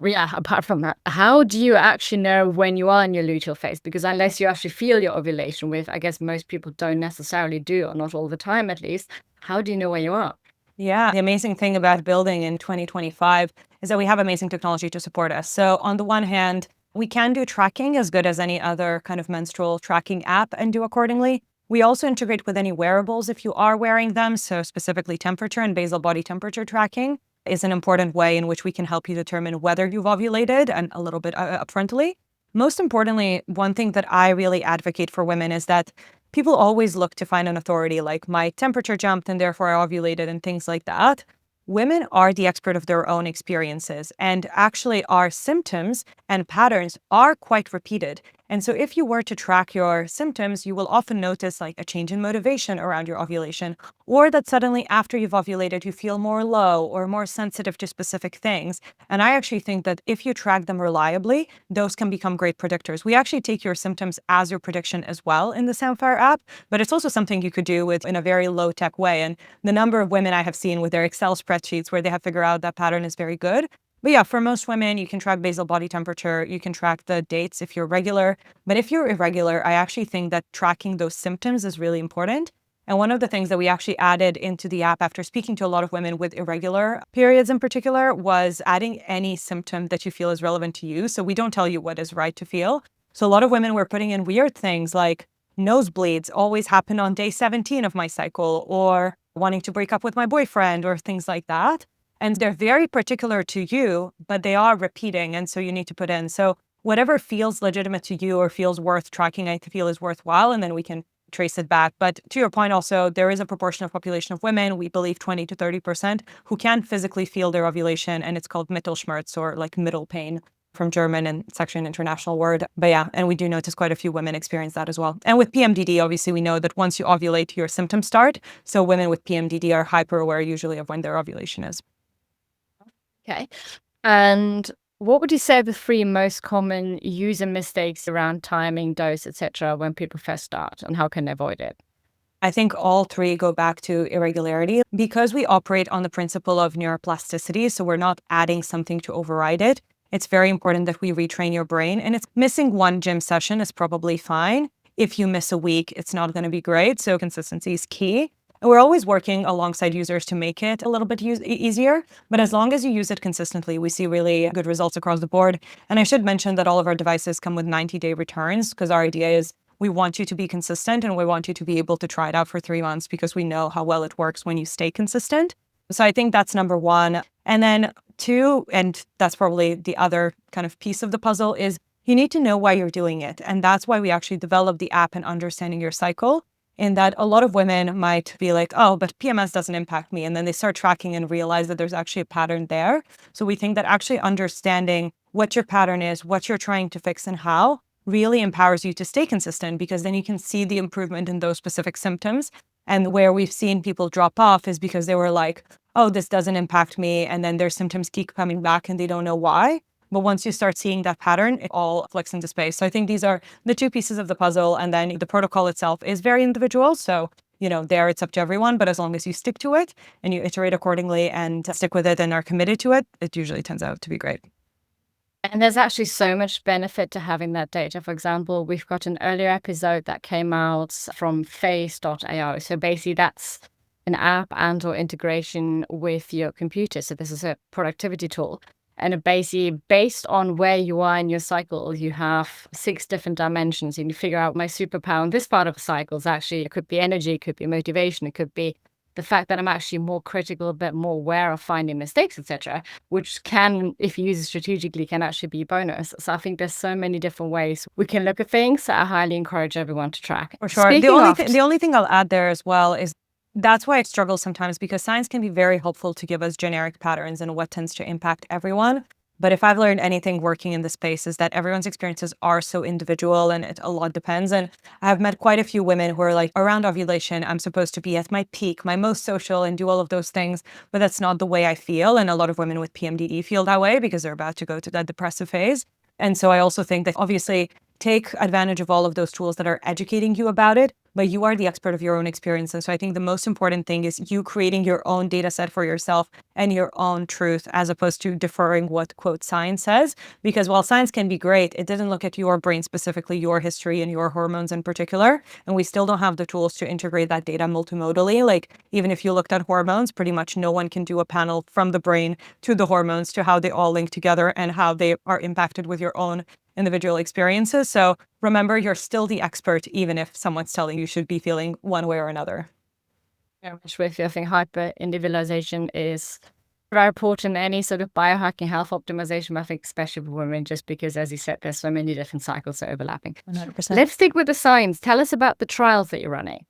Yeah, apart from that, how do you actually know when you are in your luteal phase? Because unless you actually feel your ovulation, with I guess most people don't necessarily do, or not all the time at least, how do you know where you are? Yeah, the amazing thing about building in 2025 is that we have amazing technology to support us. So on the one hand, we can do tracking as good as any other kind of menstrual tracking app and do accordingly. We also integrate with any wearables if you are wearing them. So specifically temperature and basal body temperature tracking is an important way in which we can help you determine whether you've ovulated and a little bit upfrontly. Most importantly, one thing that I really advocate for women is that people always look to find an authority like my temperature jumped and therefore I ovulated and things like that. Women are the expert of their own experiences, and actually our symptoms and patterns are quite repeated. And so if you were to track your symptoms, you will often notice like a change in motivation around your ovulation, or that suddenly after you've ovulated, you feel more low or more sensitive to specific things. And I actually think that if you track them reliably, those can become great predictors. We actually take your symptoms as your prediction as well in the Samphire app, but it's also something you could do with in a very low tech way. And the number of women I have seen with their Excel spreadsheets where they have figured out that pattern is very good. But yeah, for most women, you can track basal body temperature, you can track the dates if you're regular. But if you're irregular, I actually think that tracking those symptoms is really important. And one of the things that we actually added into the app after speaking to a lot of women with irregular periods in particular was adding any symptom that you feel is relevant to you. So we don't tell you what is right to feel. So a lot of women were putting in weird things like nosebleeds always happen on day 17 of my cycle, or wanting to break up with my boyfriend, or things like that. And they're very particular to you, but they are repeating. And so you need to put in. So whatever feels legitimate to you or feels worth tracking, I feel is worthwhile. And then we can trace it back. But to your point also, there is a proportion of population of women, we believe 20 to 30%, who can physically feel their ovulation. And it's called Mittelschmerz, or like middle pain from German, and it's actually an international word. But yeah, and we do notice quite a few women experience that as well. And with PMDD, obviously, we know that once you ovulate, your symptoms start. So women with PMDD are hyper aware usually of when their ovulation is. Okay. And what would you say are the three most common user mistakes around timing, dose, etc., when people first start, and how can they avoid it? I think all three go back to irregularity because we operate on the principle of neuroplasticity. So we're not adding something to override it. It's very important that we retrain your brain, and it's missing one gym session is probably fine. If you miss a week, it's not going to be great. So consistency is key. And we're always working alongside users to make it a little bit easier. But as long as you use it consistently, we see really good results across the board. And I should mention that all of our devices come with 90-day returns because our idea is we want you to be consistent and we want you to be able to try it out for 3 months because we know how well it works when you stay consistent. So I think that's number one. And then two, and that's probably the other kind of piece of the puzzle, is you need to know why you're doing it. And that's why we actually developed the app and understanding your cycle. In that a lot of women might be like, oh, but PMS doesn't impact me. And then they start tracking and realize that there's actually a pattern there. So we think that actually understanding what your pattern is, what you're trying to fix and how really empowers you to stay consistent, because then you can see the improvement in those specific symptoms. And where we've seen people drop off is because they were like, oh, this doesn't impact me. And then their symptoms keep coming back and they don't know why. But once you start seeing that pattern, it all flicks into space. So I think these are the two pieces of the puzzle. And then the protocol itself is very individual. So, there it's up to everyone. But as long as you stick to it and you iterate accordingly and stick with it and are committed to it, it usually turns out to be great. And there's actually so much benefit to having that data. For example, we've got an earlier episode that came out from face.ai. So basically that's an app and or integration with your computer. So this is a productivity tool. And it basically, based on where you are in your cycle, you have 6 different dimensions. And you figure out my superpower in this part of the cycle is actually, it could be energy, it could be motivation, it could be the fact that I'm actually more critical, a bit more aware of finding mistakes, etc., which can, if you use it strategically, can actually be a bonus. So I think there's so many different ways we can look at things. So I highly encourage everyone to track. For sure. Speaking of, The only thing I'll add there as well is that's why I struggle sometimes, because science can be very helpful to give us generic patterns and what tends to impact everyone. But if I've learned anything working in the space is that everyone's experiences are so individual and a lot depends. And I've met quite a few women who are like, around ovulation, I'm supposed to be at my peak, my most social, and do all of those things. But that's not the way I feel. And a lot of women with PMDD feel that way because they're about to go to that depressive phase. And so I also think that obviously take advantage of all of those tools that are educating you about it, but you are the expert of your own experience. And so I think the most important thing is you creating your own data set for yourself and your own truth, as opposed to deferring what, quote, science says. Because while science can be great, it didn't look at your brain specifically, your history and your hormones in particular. And we still don't have the tools to integrate that data multimodally. Like, even if you looked at hormones, pretty much no one can do a panel from the brain to the hormones to how they all link together and how they are impacted with your own individual experiences. So remember, you're still the expert, even if someone's telling you should be feeling one way or another. very much with you, I think hyper individualization is very important in any sort of biohacking, health optimization, I think, especially for women, just because, as you said, there's so many different cycles that are overlapping. 100%. Let's stick with the science. Tell us about the trials that you're running.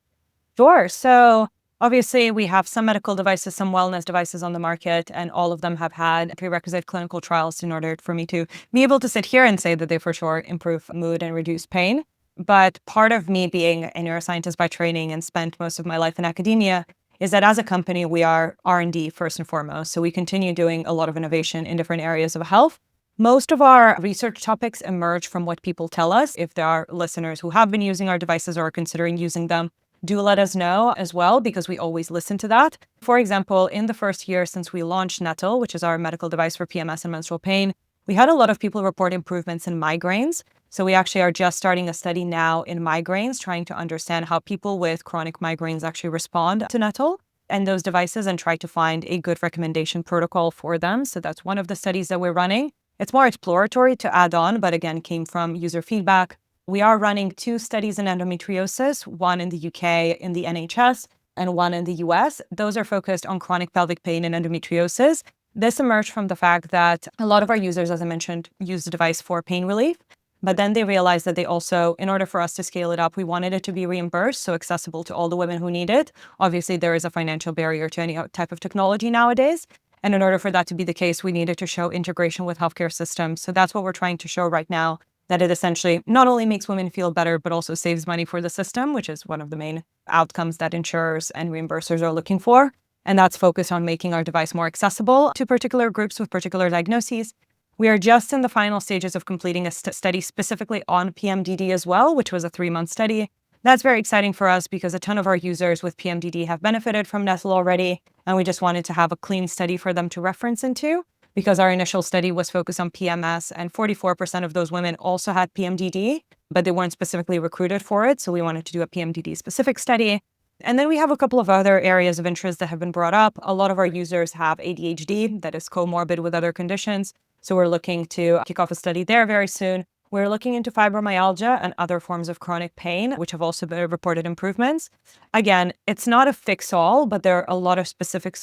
Sure. So obviously, we have some medical devices, some wellness devices on the market, and all of them have had prerequisite clinical trials in order for me to be able to sit here and say that they for sure improve mood and reduce pain. But part of me being a neuroscientist by training and spent most of my life in academia is that as a company, we are R&D first and foremost. So we continue doing a lot of innovation in different areas of health. Most of our research topics emerge from what people tell us. If there are listeners who have been using our devices or are considering using them, do let us know as well, because we always listen to that. For example, in the first year since we launched Nettle, which is our medical device for PMS and menstrual pain, we had a lot of people report improvements in migraines. So we actually are just starting a study now in migraines, trying to understand how people with chronic migraines actually respond to Nettle and those devices and try to find a good recommendation protocol for them. So that's one of the studies that we're running. It's more exploratory to add on, but again, came from user feedback. We are running 2 studies in endometriosis, one in the UK in the NHS and one in the US. Those are focused on chronic pelvic pain and endometriosis. This emerged from the fact that a lot of our users, as I mentioned, use the device for pain relief, but then they realized that they also, in order for us to scale it up, we wanted it to be reimbursed, so accessible to all the women who need it. Obviously, there is a financial barrier to any type of technology nowadays. And in order for that to be the case, we needed to show integration with healthcare systems. So that's what we're trying to show right now, that it essentially not only makes women feel better, but also saves money for the system, which is one of the main outcomes that insurers and reimbursers are looking for. And that's focused on making our device more accessible to particular groups with particular diagnoses. We are just in the final stages of completing a study specifically on PMDD as well, which was a 3-month study. That's very exciting for us because a ton of our users with PMDD have benefited from Nettle already, and we just wanted to have a clean study for them to reference into, because our initial study was focused on PMS and 44% of those women also had PMDD, but they weren't specifically recruited for it. So we wanted to do a PMDD specific study. And then we have a couple of other areas of interest that have been brought up. A lot of our users have ADHD that is comorbid with other conditions. So we're looking to kick off a study there very soon. We're looking into fibromyalgia and other forms of chronic pain, which have also been reported improvements. Again, it's not a fix-all, but there are a lot of specific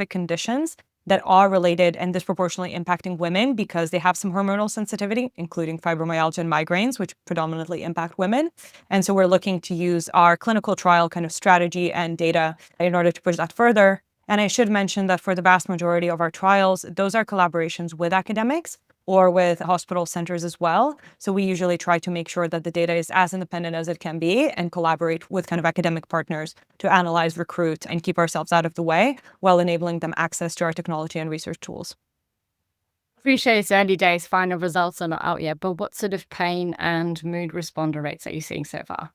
conditions that are related and disproportionately impacting women because they have some hormonal sensitivity, including fibromyalgia and migraines, which predominantly impact women. And so we're looking to use our clinical trial kind of strategy and data in order to push that further. And I should mention that for the vast majority of our trials, those are collaborations with academics or with hospital centers as well. So we usually try to make sure that the data is as independent as it can be and collaborate with kind of academic partners to analyze, recruit, and keep ourselves out of the way while enabling them access to our technology and research tools. Appreciate it's early days, final results are not out yet, but what sort of pain and mood responder rates are you seeing so far?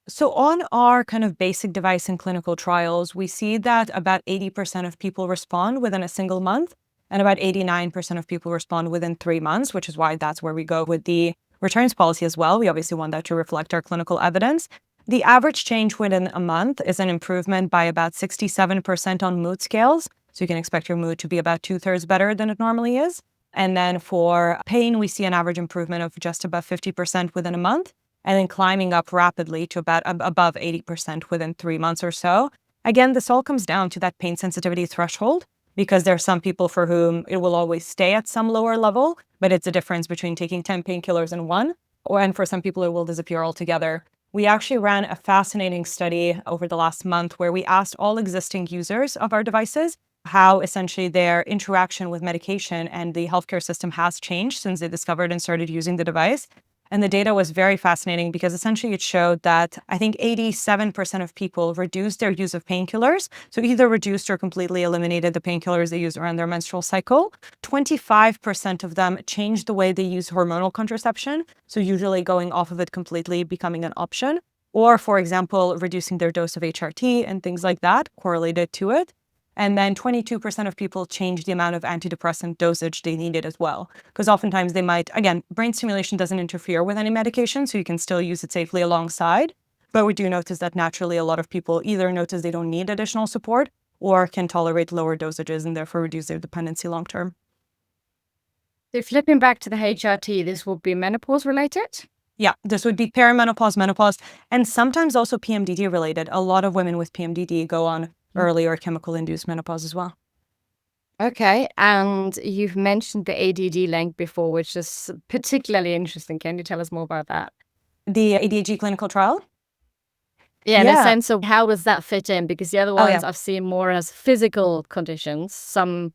So on our kind of basic device in clinical trials, we see that about 80% of people respond within a single month. And about 89% of people respond within 3 months, which is why that's where we go with the returns policy as well. We obviously want that to reflect our clinical evidence. The average change within a month is an improvement by about 67% on mood scales. So you can expect your mood to be about 2/3 better than it normally is. And then for pain, we see an average improvement of just about 50% within a month, and then climbing up rapidly to about above 80% within 3 months or so. Again, this all comes down to that pain sensitivity threshold, because there are some people for whom it will always stay at some lower level, but it's a difference between taking 10 painkillers and one, and for some people it will disappear altogether. We actually ran a fascinating study over the last month where we asked all existing users of our devices how essentially their interaction with medication and the healthcare system has changed since they discovered and started using the device. And the data was very fascinating because essentially it showed that I think 87% of people reduced their use of painkillers. So either reduced or completely eliminated the painkillers they use around their menstrual cycle. 25% of them changed the way they use hormonal contraception. So usually going off of it completely, becoming an option. Or, for example, reducing their dose of HRT and things like that correlated to it. And then 22% of people changed the amount of antidepressant dosage they needed as well. Because oftentimes they might, again, brain stimulation doesn't interfere with any medication, so you can still use it safely alongside. But we do notice that naturally a lot of people either notice they don't need additional support or can tolerate lower dosages and therefore reduce their dependency long term. So flipping back to the HRT, this will be menopause related? Yeah, this would be perimenopause, menopause, and sometimes also PMDD related. A lot of women with PMDD go on early or chemical-induced menopause as well. Okay, and you've mentioned the ADD link before, which is particularly interesting. Can you tell us more about that? The ADHD clinical trial? Yeah, in a Yeah. sense of how does that fit in? Because the other Oh, yeah. ones I've seen more as physical conditions. So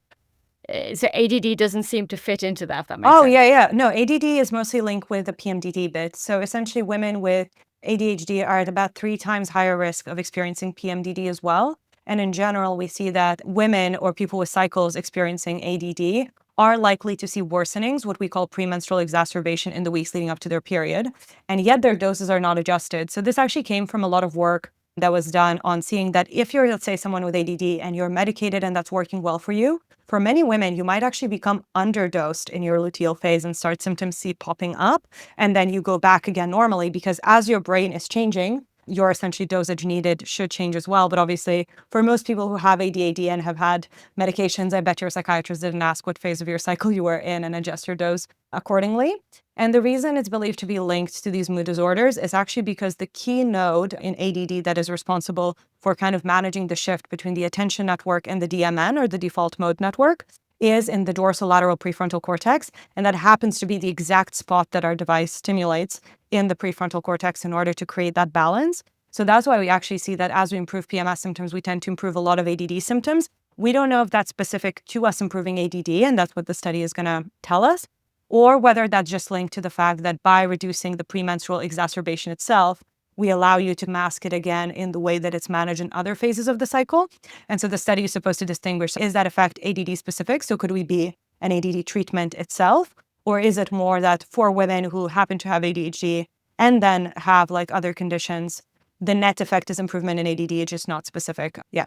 ADD doesn't seem to fit into that, if that makes Oh, sense. yeah, yeah. No, ADD is mostly linked with the PMDD bit. So essentially, women with ADHD are at about 3 times higher risk of experiencing PMDD as well. And in general, we see that women or people with cycles experiencing ADD are likely to see worsenings, what we call premenstrual exacerbation in the weeks leading up to their period. And yet their doses are not adjusted. So this actually came from a lot of work that was done on seeing that if you're, let's say, someone with ADD and you're medicated and that's working well for you, for many women, you might actually become underdosed in your luteal phase and start symptoms see popping up. And then you go back again normally because as your brain is changing, your essentially dosage needed should change as well. But obviously, for most people who have ADHD and have had medications, I bet your psychiatrist didn't ask what phase of your cycle you were in and adjust your dose accordingly. And the reason it's believed to be linked to these mood disorders is actually because the key node in ADD that is responsible for kind of managing the shift between the attention network and the DMN, or the default mode network, is in the dorsolateral prefrontal cortex. And that happens to be the exact spot that our device stimulates in the prefrontal cortex in order to create that balance. So that's why we actually see that as we improve PMS symptoms, we tend to improve a lot of ADD symptoms. We don't know if that's specific to us improving ADD, and that's what the study is going to tell us, or whether that's just linked to the fact that by reducing the premenstrual exacerbation itself, we allow you to mask it again in the way that it's managed in other phases of the cycle. And so the study is supposed to distinguish, is that effect ADD specific? So could we be an ADD treatment itself? Or is it more that for women who happen to have ADHD and then have like other conditions, the net effect is improvement in ADD, it's just not specific? Yeah.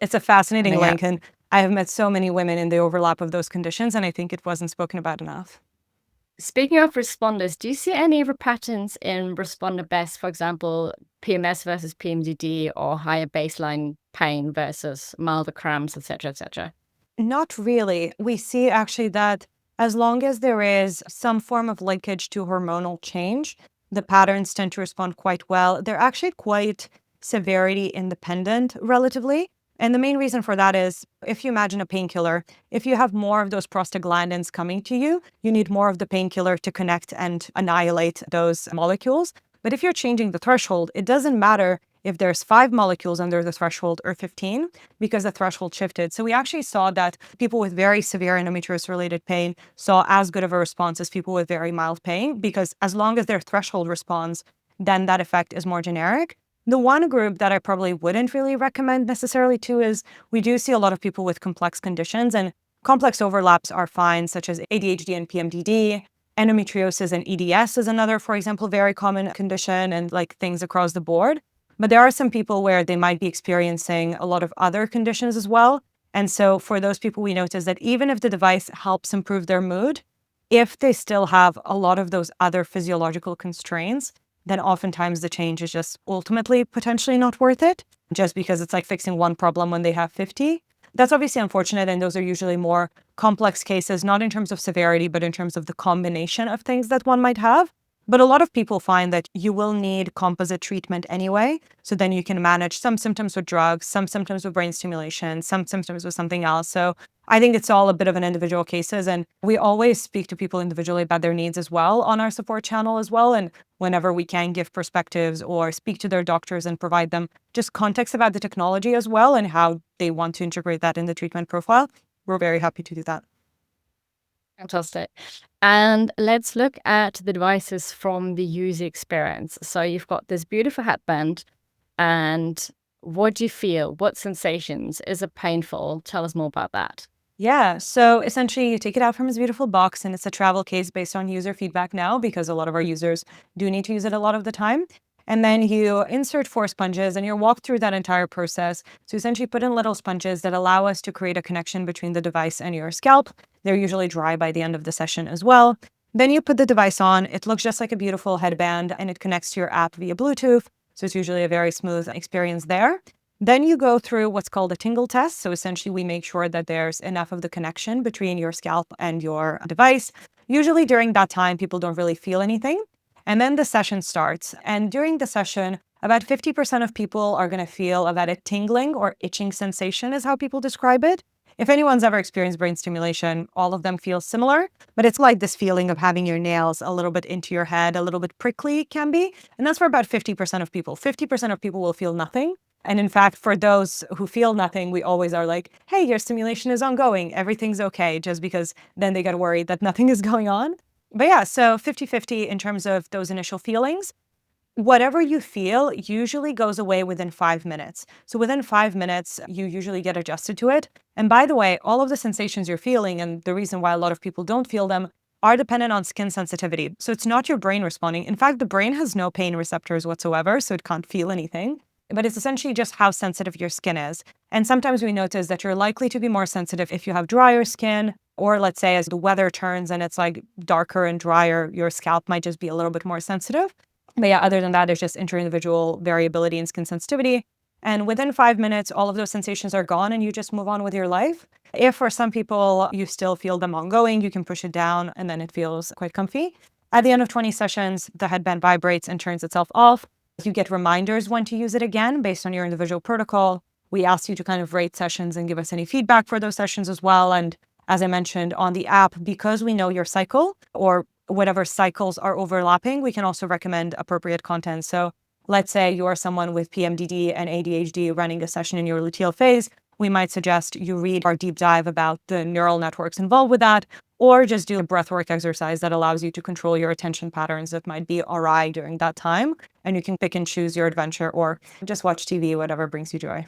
It's a fascinating Yeah. link. And I have met so many women in the overlap of those conditions, and I think it wasn't spoken about enough. Speaking of responders, do you see any other patterns in responder best, for example, PMS versus PMDD, or higher baseline pain versus milder cramps, etc., etc.? Not really. We see actually that as long as there is some form of linkage to hormonal change, the patterns tend to respond quite well. They're actually quite severity independent relatively. And the main reason for that is if you imagine a painkiller, if you have more of those prostaglandins coming to you, you need more of the painkiller to connect and annihilate those molecules. But if you're changing the threshold, it doesn't matter if there's 5 molecules under the threshold or 15, because the threshold shifted. So we actually saw that people with very severe endometriosis-related pain saw as good of a response as people with very mild pain, because as long as their threshold responds, then that effect is more generic. The one group that I probably wouldn't really recommend necessarily to is we do see a lot of people with complex conditions, and complex overlaps are fine, such as ADHD and PMDD. Endometriosis and EDS is another, for example, very common condition, and like things across the board. But there are some people where they might be experiencing a lot of other conditions as well. And so for those people, we notice that even if the device helps improve their mood, if they still have a lot of those other physiological constraints, then oftentimes the change is just ultimately potentially not worth it, just because it's like fixing one problem when they have 50. That's obviously unfortunate, and those are usually more complex cases, not in terms of severity, but in terms of the combination of things that one might have. But a lot of people find that you will need composite treatment anyway. So then you can manage some symptoms with drugs, some symptoms with brain stimulation, some symptoms with something else. So I think it's all a bit of an individual cases. And we always speak to people individually about their needs as well on our support channel as well. And whenever we can give perspectives or speak to their doctors and provide them just context about the technology as well and how they want to integrate that in the treatment profile, we're very happy to do that. Fantastic. And let's look at the devices from the user experience. So you've got this beautiful headband, and what do you feel? What sensations? Is it painful? Tell us more about that. Yeah, so essentially you take it out from its beautiful box, and it's a travel case based on user feedback now because a lot of our users do need to use it a lot of the time. And then you insert 4 sponges and you walk through that entire process. So essentially put in little sponges that allow us to create a connection between the device and your scalp. They're usually dry by the end of the session as well. Then you put the device on. It looks just like a beautiful headband and it connects to your app via Bluetooth. So it's usually a very smooth experience there. Then you go through what's called a tingle test. So essentially, we make sure that there's enough of the connection between your scalp and your device. Usually, during that time, people don't really feel anything. And then the session starts. And during the session, about 50% of people are going to feel about a tingling or itching sensation, is how people describe it. If anyone's ever experienced brain stimulation, all of them feel similar, but it's like this feeling of having your nails a little bit into your head, a little bit prickly can be. And that's for about 50% of people. 50% of people will feel nothing. And in fact, for those who feel nothing, we always are like, hey, your stimulation is ongoing. Everything's okay, just because then they get worried that nothing is going on. But yeah, so 50-50 in terms of those initial feelings. Whatever you feel usually goes away within 5 minutes. So within 5 minutes, you usually get adjusted to it. And by the way, all of the sensations you're feeling and the reason why a lot of people don't feel them are dependent on skin sensitivity. So it's not your brain responding. In fact, the brain has no pain receptors whatsoever, so it can't feel anything. But it's essentially just how sensitive your skin is. And sometimes we notice that you're likely to be more sensitive if you have drier skin, or let's say as the weather turns and it's like darker and drier, your scalp might just be a little bit more sensitive. But yeah, other than that, there's just inter-individual variability in skin sensitivity. And within 5 minutes, all of those sensations are gone and you just move on with your life. If for some people you still feel them ongoing, you can push it down and then it feels quite comfy. At the end of 20 sessions, the headband vibrates and turns itself off. You get reminders when to use it again based on your individual protocol. We ask you to kind of rate sessions and give us any feedback for those sessions as well. And as I mentioned on the app, because we know your cycle or whatever cycles are overlapping, we can also recommend appropriate content. So let's say you're someone with PMDD and ADHD running a session in your luteal phase. We might suggest you read our deep dive about the neural networks involved with that, or just do a breathwork exercise that allows you to control your attention patterns that might be awry during that time. And you can pick and choose your adventure or just watch TV, whatever brings you joy.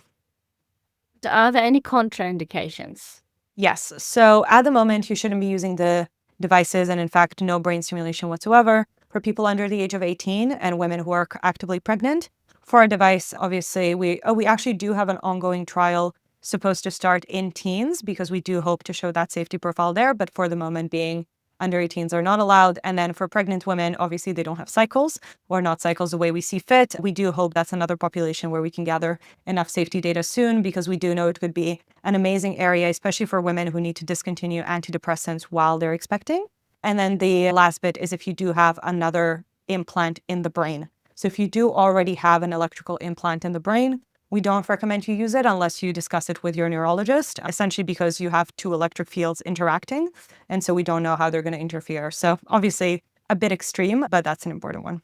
Are there any contraindications? Yes. So at the moment, you shouldn't be using the devices, and in fact, no brain stimulation whatsoever for people under the age of 18 and women who are actively pregnant. For our device, obviously, we actually do have an ongoing trial supposed to start in teens because we do hope to show that safety profile there. But for the moment being, under 18s are not allowed. And then for pregnant women, obviously, they don't have cycles or not cycles the way we see fit. We do hope that's another population where we can gather enough safety data soon because we do know it could be an amazing area, especially for women who need to discontinue antidepressants while they're expecting. And then the last bit is if you do have another implant in the brain. So if you do already have an electrical implant in the brain, we don't recommend you use it unless you discuss it with your neurologist, essentially because you have two electric fields interacting. And so we don't know how they're going to interfere. So obviously a bit extreme, but that's an important one.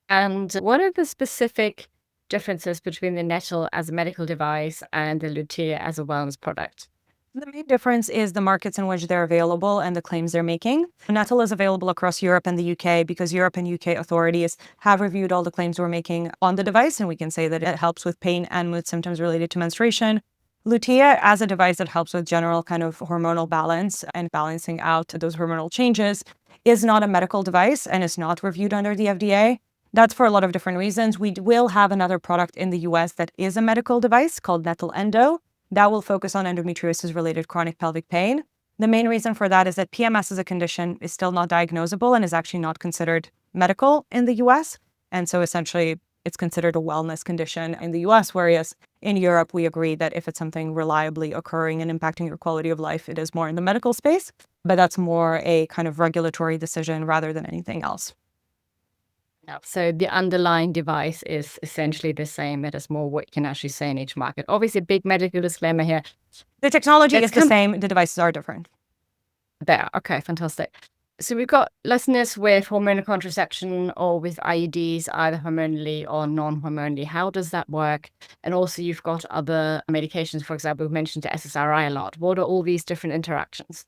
And what are the specific differences between the Nettle as a medical device and the Lutea as a wellness product? The main difference is the markets in which they're available and the claims they're making. Nettle is available across Europe and the UK because Europe and UK authorities have reviewed all the claims we're making on the device, and we can say that it helps with pain and mood symptoms related to menstruation. Lutea, as a device that helps with general kind of hormonal balance and balancing out those hormonal changes, is not a medical device and is not reviewed under the FDA. That's for a lot of different reasons. We will have another product in the US that is a medical device called Nettle Endo. that will focus on endometriosis-related chronic pelvic pain. The main reason for that is that PMS as a condition is still not diagnosable and is actually not considered medical in the US. And so essentially, it's considered a wellness condition in the US, whereas in Europe, we agree that if it's something reliably occurring and impacting your quality of life, it is more in the medical space. But that's more a kind of regulatory decision rather than anything else. Yeah. So the underlying device is essentially the same. It is more what you can actually say in each market. Obviously, a big medical disclaimer here. The technology is the same. The devices are different. There. Okay, fantastic. So we've got listeners with hormonal contraception or with IUDs, either hormonally or non-hormonally. How does that work? And also you've got other medications, for example, we've mentioned the SSRI a lot. What are all these different interactions?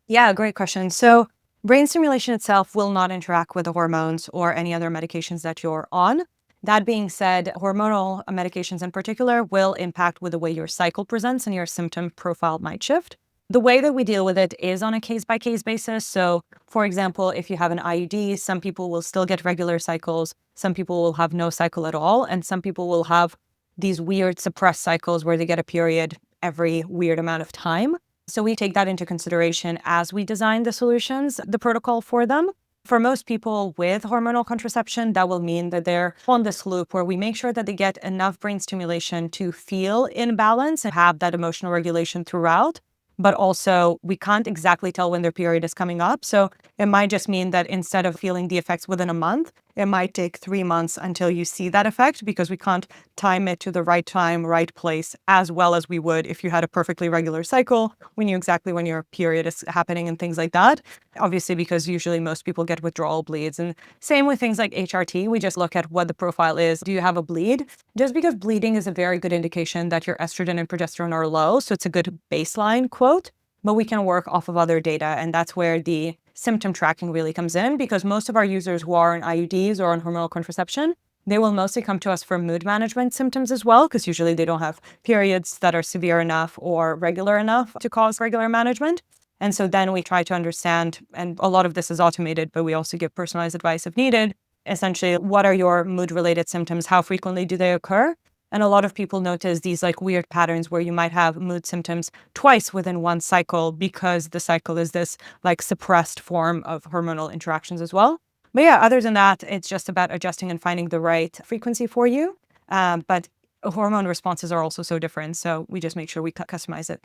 Yeah, great question. So brain stimulation itself will not interact with the hormones or any other medications that you're on. That being said, hormonal medications in particular will impact with the way your cycle presents and your symptom profile might shift. The way that we deal with it is on a case-by-case basis. So, for example, if you have an IUD, some people will still get regular cycles, some people will have no cycle at all, and some people will have these weird suppressed cycles where they get a period every weird amount of time. So we take that into consideration as we design the solutions, the protocol for them. For most people with hormonal contraception, that will mean that they're on this loop where we make sure that they get enough brain stimulation to feel in balance and have that emotional regulation throughout. But also, we can't exactly tell when their period is coming up. So it might just mean that instead of feeling the effects within a month, it might take 3 months until you see that effect because we can't time it to the right time, right place, as well as we would if you had a perfectly regular cycle. We knew exactly when your period is happening and things like that. Obviously, because usually most people get withdrawal bleeds. And same with things like HRT, we just look at what the profile is. Do you have a bleed? Just because bleeding is a very good indication that your estrogen and progesterone are low, so it's a good baseline quote, but we can work off of other data. And that's where the symptom tracking really comes in because most of our users who are on IUDs or on hormonal contraception, they will mostly come to us for mood management symptoms as well, because usually they don't have periods that are severe enough or regular enough to cause regular management. And so then we try to understand, and a lot of this is automated, but we also give personalized advice if needed. Essentially, what are your mood-related symptoms? How frequently do they occur? And a lot of people notice these like weird patterns where you might have mood symptoms twice within one cycle because the cycle is this like suppressed form of hormonal interactions as well. But yeah, other than that, it's just about adjusting and finding the right frequency for you. But hormone responses are also so different. So we just make sure we customize it.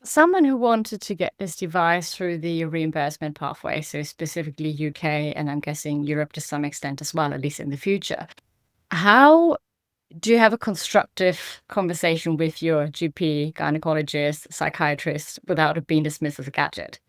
Someone who wanted to get this device through the reimbursement pathway, so specifically UK, and I'm guessing Europe to some extent as well, at least in the future. How do you have a constructive conversation with your GP, gynecologist, psychiatrist without it being dismissed as a gadget?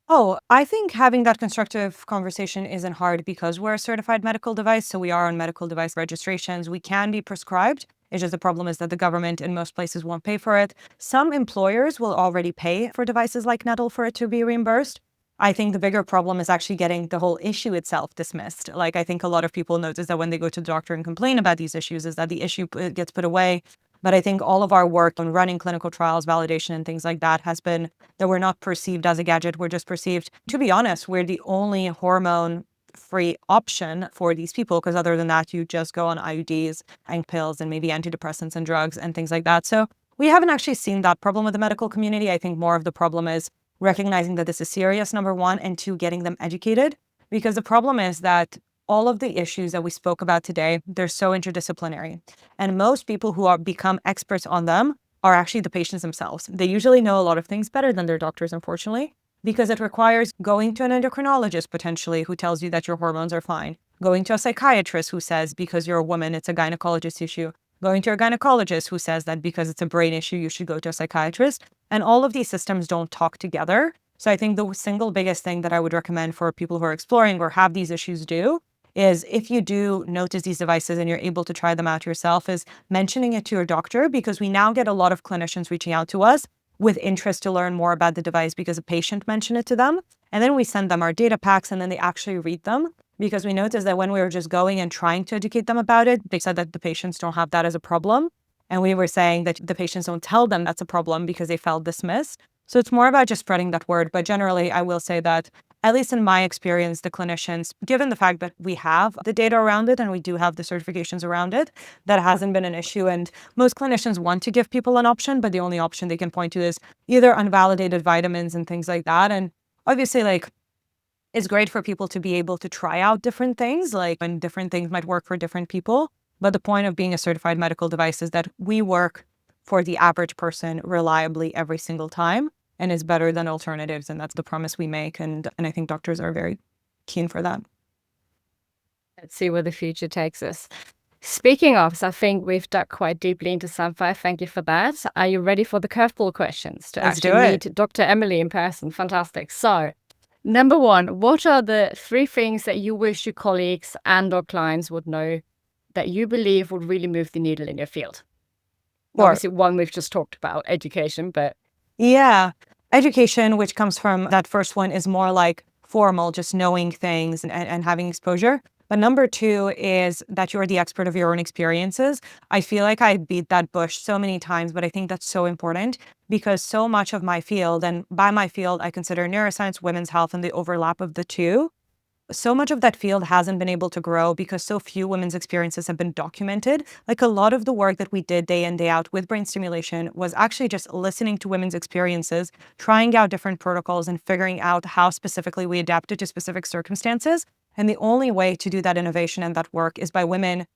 Oh, I think having that constructive conversation isn't hard because we're a certified medical device. So we are on medical device registrations. We can be prescribed. It's just the problem is that the government in most places won't pay for it. Some employers will already pay for devices like Nettle for it to be reimbursed. I think the bigger problem is actually getting the whole issue itself dismissed. Like, I think a lot of people notice that when they go to the doctor and complain about these issues is that the issue gets put away. But I think all of our work on running clinical trials, validation, and things like that has been that we're not perceived as a gadget. We're just perceived, to be honest, we're the only hormone-free option for these people, because other than that, you just go on IUDs and pills and maybe antidepressants and drugs and things like that. So we haven't actually seen that problem with the medical community. I think more of the problem is recognizing that this is serious, number one, and two, getting them educated. Because the problem is that all of the issues that we spoke about today, they're so interdisciplinary. And most people who become experts on them are actually the patients themselves. They usually know a lot of things better than their doctors, unfortunately, because it requires going to an endocrinologist potentially who tells you that your hormones are fine, going to a psychiatrist who says because you're a woman, it's a gynecologist issue, going to a gynecologist who says that because it's a brain issue, you should go to a psychiatrist. And all of these systems don't talk together. So I think the single biggest thing that I would recommend for people who are exploring or have these issues is if you do notice these devices and you're able to try them out yourself, is mentioning it to your doctor, because we now get a lot of clinicians reaching out to us with interest to learn more about the device because a patient mentioned it to them. And then we send them our data packs and then they actually read them, because we noticed that when we were just going and trying to educate them about it, they said that the patients don't have that as a problem. And we were saying that the patients don't tell them that's a problem because they felt dismissed. So it's more about just spreading that word. But generally, I will say that at least in my experience, the clinicians, given the fact that we have the data around it and we do have the certifications around it, that hasn't been an issue. And most clinicians want to give people an option, but the only option they can point to is either unvalidated vitamins and things like that. And obviously, like, it's great for people to be able to try out different things, like, and different things might work for different people. But the point of being a certified medical device is that we work for the average person reliably every single time and is better than alternatives. And that's the promise we make. And I think doctors are very keen for that. Let's see where the future takes us. Speaking of, so I think we've dug quite deeply into Sapphire. Thank you for that. Are you ready for the curveball questions to Let's do actually it. meet Dr. Emile in person? Fantastic. So, number one, what are the 3 things that you wish your colleagues and or clients would know that you believe would really move the needle in your field? Or, Obviously, one we've just talked about, education, but yeah, education, which comes from that first one, is more like formal, just knowing things and having exposure. But number 2 is that you're the expert of your own experiences. I feel like I beat that bush so many times, but I think that's so important because so much of my field, and by my field, I consider neuroscience, women's health, and the overlap of the two. So much of that field hasn't been able to grow because so few women's experiences have been documented. Like, a lot of the work that we did day in, day out with brain stimulation was actually just listening to women's experiences, trying out different protocols, and figuring out how specifically we adapted to specific circumstances. And the only way to do that innovation and that work is by women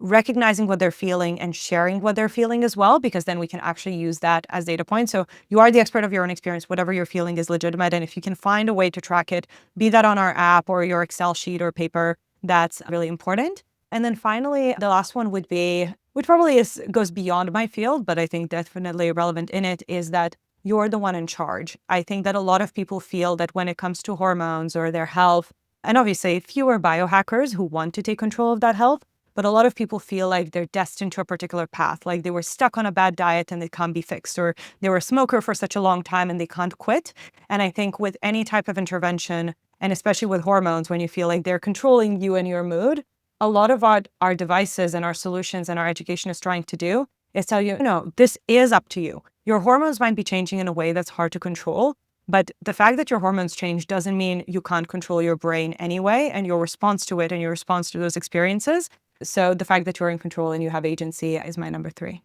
recognizing what they're feeling and sharing what they're feeling as well, because then we can actually use that as data points. So you are the expert of your own experience. Whatever you're feeling is legitimate. And if you can find a way to track it, be that on our app or your Excel sheet or paper, that's really important. And then finally, the last one would be, which probably goes beyond my field, but I think definitely relevant in it, is that you're the one in charge. I think that a lot of people feel that when it comes to hormones or their health, and obviously fewer biohackers who want to take control of that health, but a lot of people feel like they're destined to a particular path, like they were stuck on a bad diet and it can't be fixed, or they were a smoker for such a long time and they can't quit. And I think with any type of intervention, and especially with hormones, when you feel like they're controlling you and your mood, a lot of our devices and our solutions and our education is trying to do is tell you, no, this is up to you. Your hormones might be changing in a way that's hard to control, but the fact that your hormones change doesn't mean you can't control your brain anyway, and your response to it and your response to those experiences. So the fact that you're in control and you have agency is my number 3.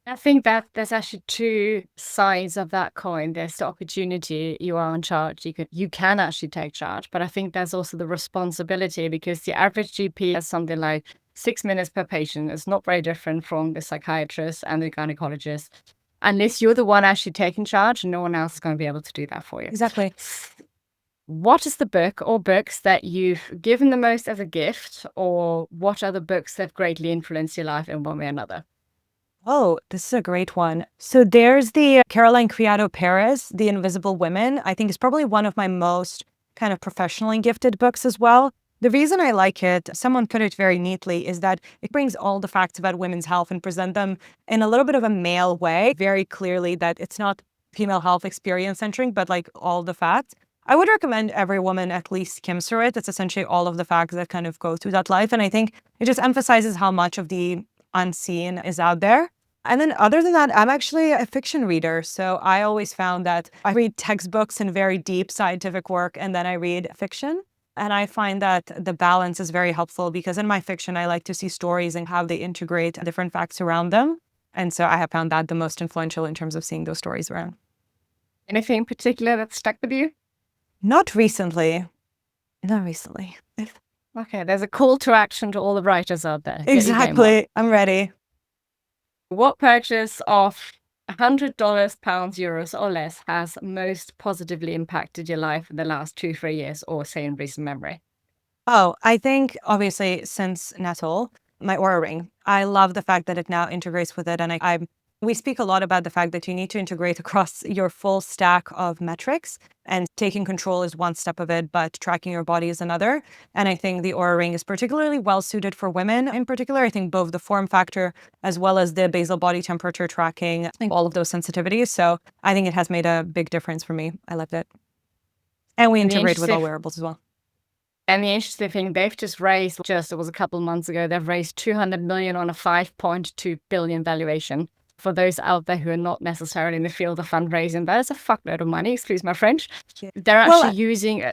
I think that there's actually 2 sides of that coin. There's the opportunity, you are in charge, you can actually take charge. But I think there's also the responsibility, because the average GP has something like 6 minutes per patient. It's not very different from the psychiatrist and the gynecologist. Unless you're the one actually taking charge, no one else is going to be able to do that for you. Exactly. What is the book or books that you've given the most as a gift, or what are the books that greatly influenced your life in one way or another? Oh, this is a great one. So there's the Caroline Criado Perez, The Invisible Women. I think is probably one of my most kind of professionally gifted books as well. The reason I like it, someone put it very neatly, is that it brings all the facts about women's health and present them in a little bit of a male way, very clearly that it's not female health experience centering, but like all the facts. I would recommend every woman at least skim through it. It's essentially all of the facts that kind of go through that life. And I think it just emphasizes how much of the unseen is out there. And then other than that, I'm actually a fiction reader. So I always found that I read textbooks and very deep scientific work, and then I read fiction. And I find that the balance is very helpful because in my fiction, I like to see stories and how they integrate different facts around them. And so I have found that the most influential in terms of seeing those stories around. Anything in particular that stuck with you? Not recently. Not recently. Okay, there's a call to action to all the writers out there. Get your game on. Exactly. I'm ready. What purchase of $100, pounds, euros, or less has most positively impacted your life in the last 2-3 years, or say in recent memory? Oh, I think obviously since Nettle, my Aura Ring, I love the fact that it now integrates with it. And we speak a lot about the fact that you need to integrate across your full stack of metrics, and taking control is one step of it, but tracking your body is another. And I think the Aura Ring is particularly well suited for women in particular. I think both the form factor as well as the basal body temperature tracking, I think all of those sensitivities. So I think it has made a big difference for me. I loved it. And we And the integrate with all interesting, wearables as well. and the interesting thing, they've just raised, it was a couple of months ago, they've raised 200 million on a 5.2 billion valuation. For those out there who are not necessarily in the field of fundraising, that is a fuckload of money, excuse my French. Yeah. They're Well, actually using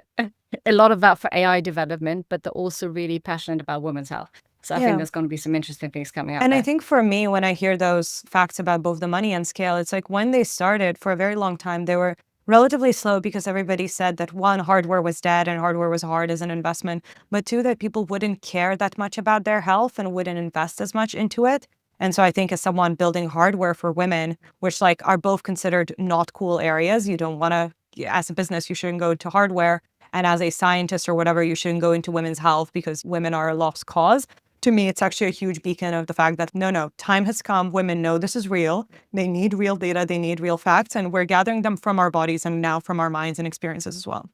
a lot of that for AI development, but they're also really passionate about women's health. So I think yeah. there's going to be some interesting things coming out And I there. think for me, when I hear those facts about both the money and scale, it's like when they started for a very long time, they were relatively slow because everybody said that one, hardware was dead and hardware was hard as an investment, but two, that people wouldn't care that much about their health and wouldn't invest as much into it. And so I think as someone building hardware for women, which like are both considered not cool areas, you don't want to, as a business, you shouldn't go into hardware. And as a scientist or whatever, you shouldn't go into women's health because women are a lost cause. To me, it's actually a huge beacon of the fact that no, time has come. Women know this is real. They need real data. They need real facts. And we're gathering them from our bodies and now from our minds and experiences as well.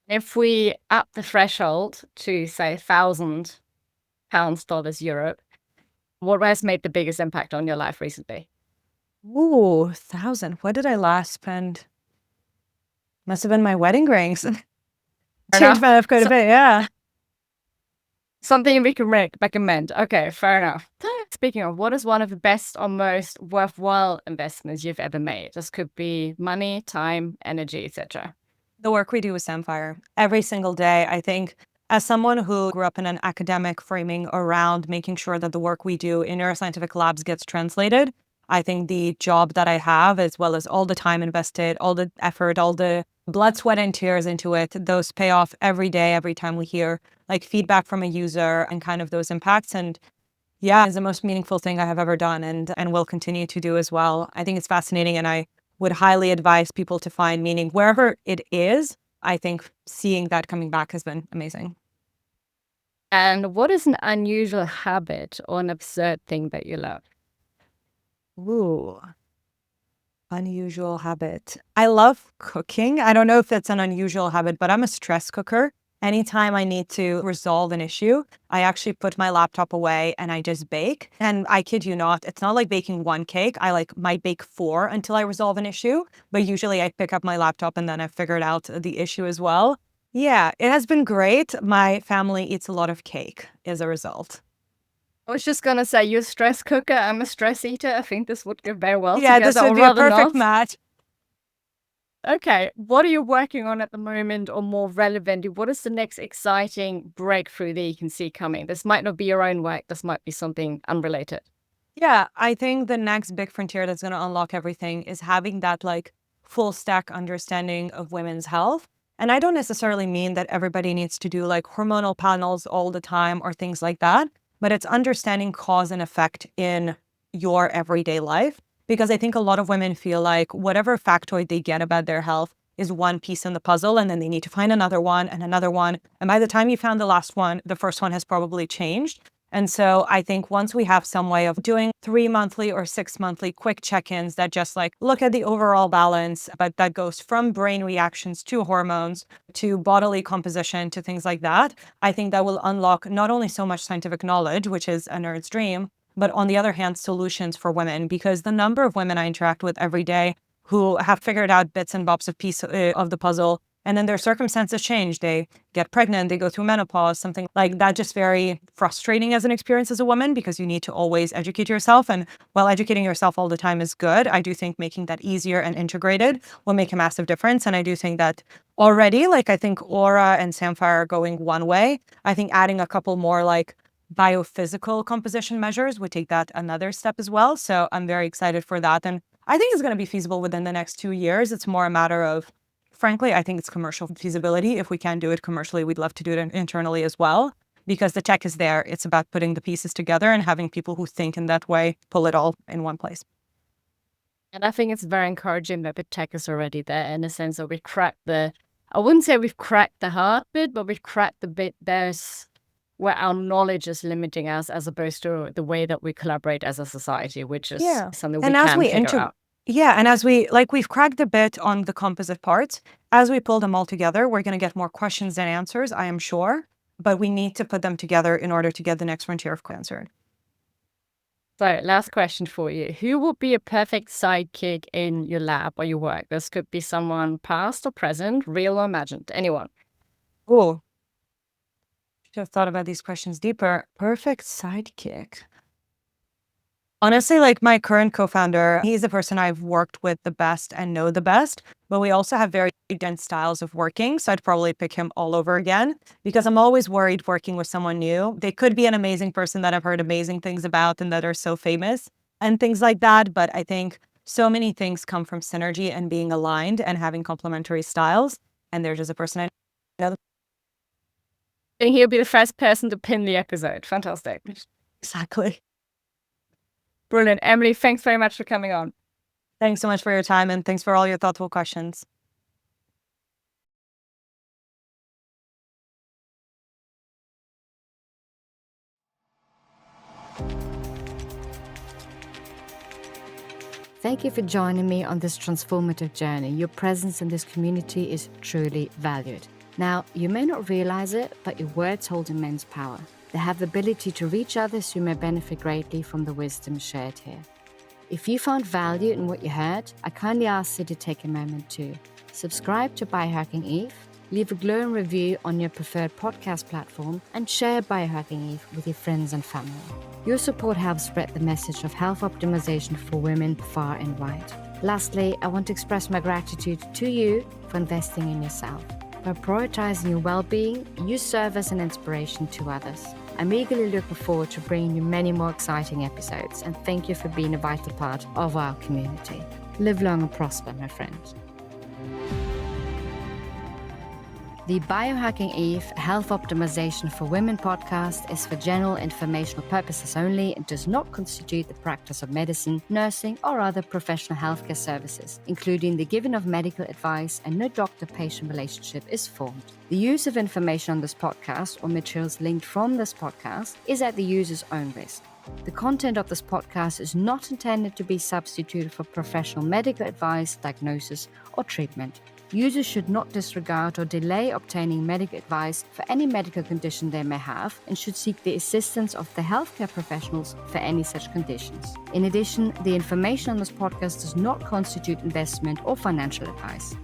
If we up the threshold to say £1,000, dollars, Europe, what has made the biggest impact on your life recently? Ooh, 1,000. What did I last spend? Must have been my wedding rings. Fair Changed my enough. life quite a bit, yeah. Something we can recommend. Okay, fair enough. Speaking of, what is one of the best or most worthwhile investments you've ever made? This could be money, time, energy, etc. The work we do with Samfire every single day, I think, as someone who grew up in an academic framing around making sure that the work we do in neuroscientific labs gets translated, I think the job that I have, as well as all the time invested, all the effort, all the blood, sweat, and tears into it, those pay off every day, every time we hear like feedback from a user and kind of those impacts. And yeah, it's the most meaningful thing I have ever done and will continue to do as well. I think it's fascinating and I would highly advise people to find meaning wherever it is. I think seeing that coming back has been amazing. And what is an unusual habit or an absurd thing that you love? Ooh, unusual habit. I love cooking. I don't know if that's an unusual habit, but I'm a stress cooker. Anytime I need to resolve an issue, I actually put my laptop away and I just bake. And I kid you not, it's not like baking one cake. I like might bake four until I resolve an issue. But usually I pick up my laptop and then I figured out the issue as well. Yeah, it has been great. My family eats a lot of cake as a result. I was just gonna say, you're a stress cooker, I'm a stress eater. I think this would go very well Yeah, this together, would or be a rather perfect not. match. Okay, what are you working on at the moment, or more relevant, what is the next exciting breakthrough that you can see coming? This might not be your own work, this might be something unrelated. Yeah, I think the next big frontier that's going to unlock everything is having that like full stack understanding of women's health. And I don't necessarily mean that everybody needs to do like hormonal panels all the time or things like that, but it's understanding cause and effect in your everyday life. Because I think a lot of women feel like whatever factoid they get about their health is one piece in the puzzle, and then they need to find another one and another one. And by the time you found the last one, the first one has probably changed. And so I think once we have some way of doing 3 monthly or 6 monthly quick check-ins that just like look at the overall balance, but that goes from brain reactions to hormones to bodily composition to things like that, I think that will unlock not only so much scientific knowledge, which is a nerd's dream, but on the other hand, solutions for women, because the number of women I interact with every day who have figured out bits and bobs of piece of the puzzle, and then their circumstances change. They get pregnant, they go through menopause, something like that. Just very frustrating as an experience as a woman because you need to always educate yourself. And while educating yourself all the time is good, I do think making that easier and integrated will make a massive difference. And I do think that already, like I think Aura and Samfire are going one way. I think adding a couple more like biophysical composition measures would take that another step as well. So I'm very excited for that. And I think it's going to be feasible within the next 2 years. It's more a matter of, frankly, I think it's commercial feasibility. If we can do it commercially, we'd love to do it internally as well, because the tech is there. It's about putting the pieces together and having people who think in that way pull it all in one place. And I think it's very encouraging that the tech is already there in the sense that we've cracked I wouldn't say we've cracked the hard bit, but we've cracked the bit where our knowledge is limiting us as opposed to the way that we collaborate as a society, which is Yeah. something we And as can we figure out. yeah, and as we've cracked a bit on the composite parts, as we pull them all together, we're going to get more questions than answers, I am sure, but we need to put them together in order to get the next frontier of answered. So, last question for you. Who would be a perfect sidekick in your lab or your work? This could be someone past or present, real or imagined, anyone. Oh, should have thought about these questions deeper. Perfect sidekick. Honestly, like my current co-founder, he's the person I've worked with the best and know the best, but we also have very dense styles of working. So I'd probably pick him all over again because I'm always worried working with someone new. They could be an amazing person that I've heard amazing things about and that are so famous and things like that. But I think so many things come from synergy and being aligned and having complementary styles. And there's just a person I know. And he'll be the first person to pin the episode. Fantastic. Exactly. Brilliant. Emily, thanks very much for coming on. Thanks so much for your time and thanks for all your thoughtful questions. Thank you for joining me on this transformative journey. Your presence in this community is truly valued. Now, you may not realize it, but your words hold immense power. They have the ability to reach others who may benefit greatly from the wisdom shared here. If you found value in what you heard, I kindly ask you to take a moment to subscribe to Biohacking Eve, leave a glowing review on your preferred podcast platform, and share Biohacking Eve with your friends and family. Your support helps spread the message of health optimization for women far and wide. Lastly, I want to express my gratitude to you for investing in yourself. By prioritizing your well-being, you serve as an inspiration to others. I'm eagerly looking forward to bringing you many more exciting episodes, and thank you for being a vital part of our community. Live long and prosper, my friends. The Biohacking Eve Health Optimization for Women podcast is for general informational purposes only and does not constitute the practice of medicine, nursing, or other professional healthcare services, including the giving of medical advice, and no doctor-patient relationship is formed. The use of information on this podcast or materials linked from this podcast is at the user's own risk. The content of this podcast is not intended to be substituted for professional medical advice, diagnosis, or treatment. Users should not disregard or delay obtaining medical advice for any medical condition they may have and should seek the assistance of the healthcare professionals for any such conditions. In addition, the information on this podcast does not constitute investment or financial advice.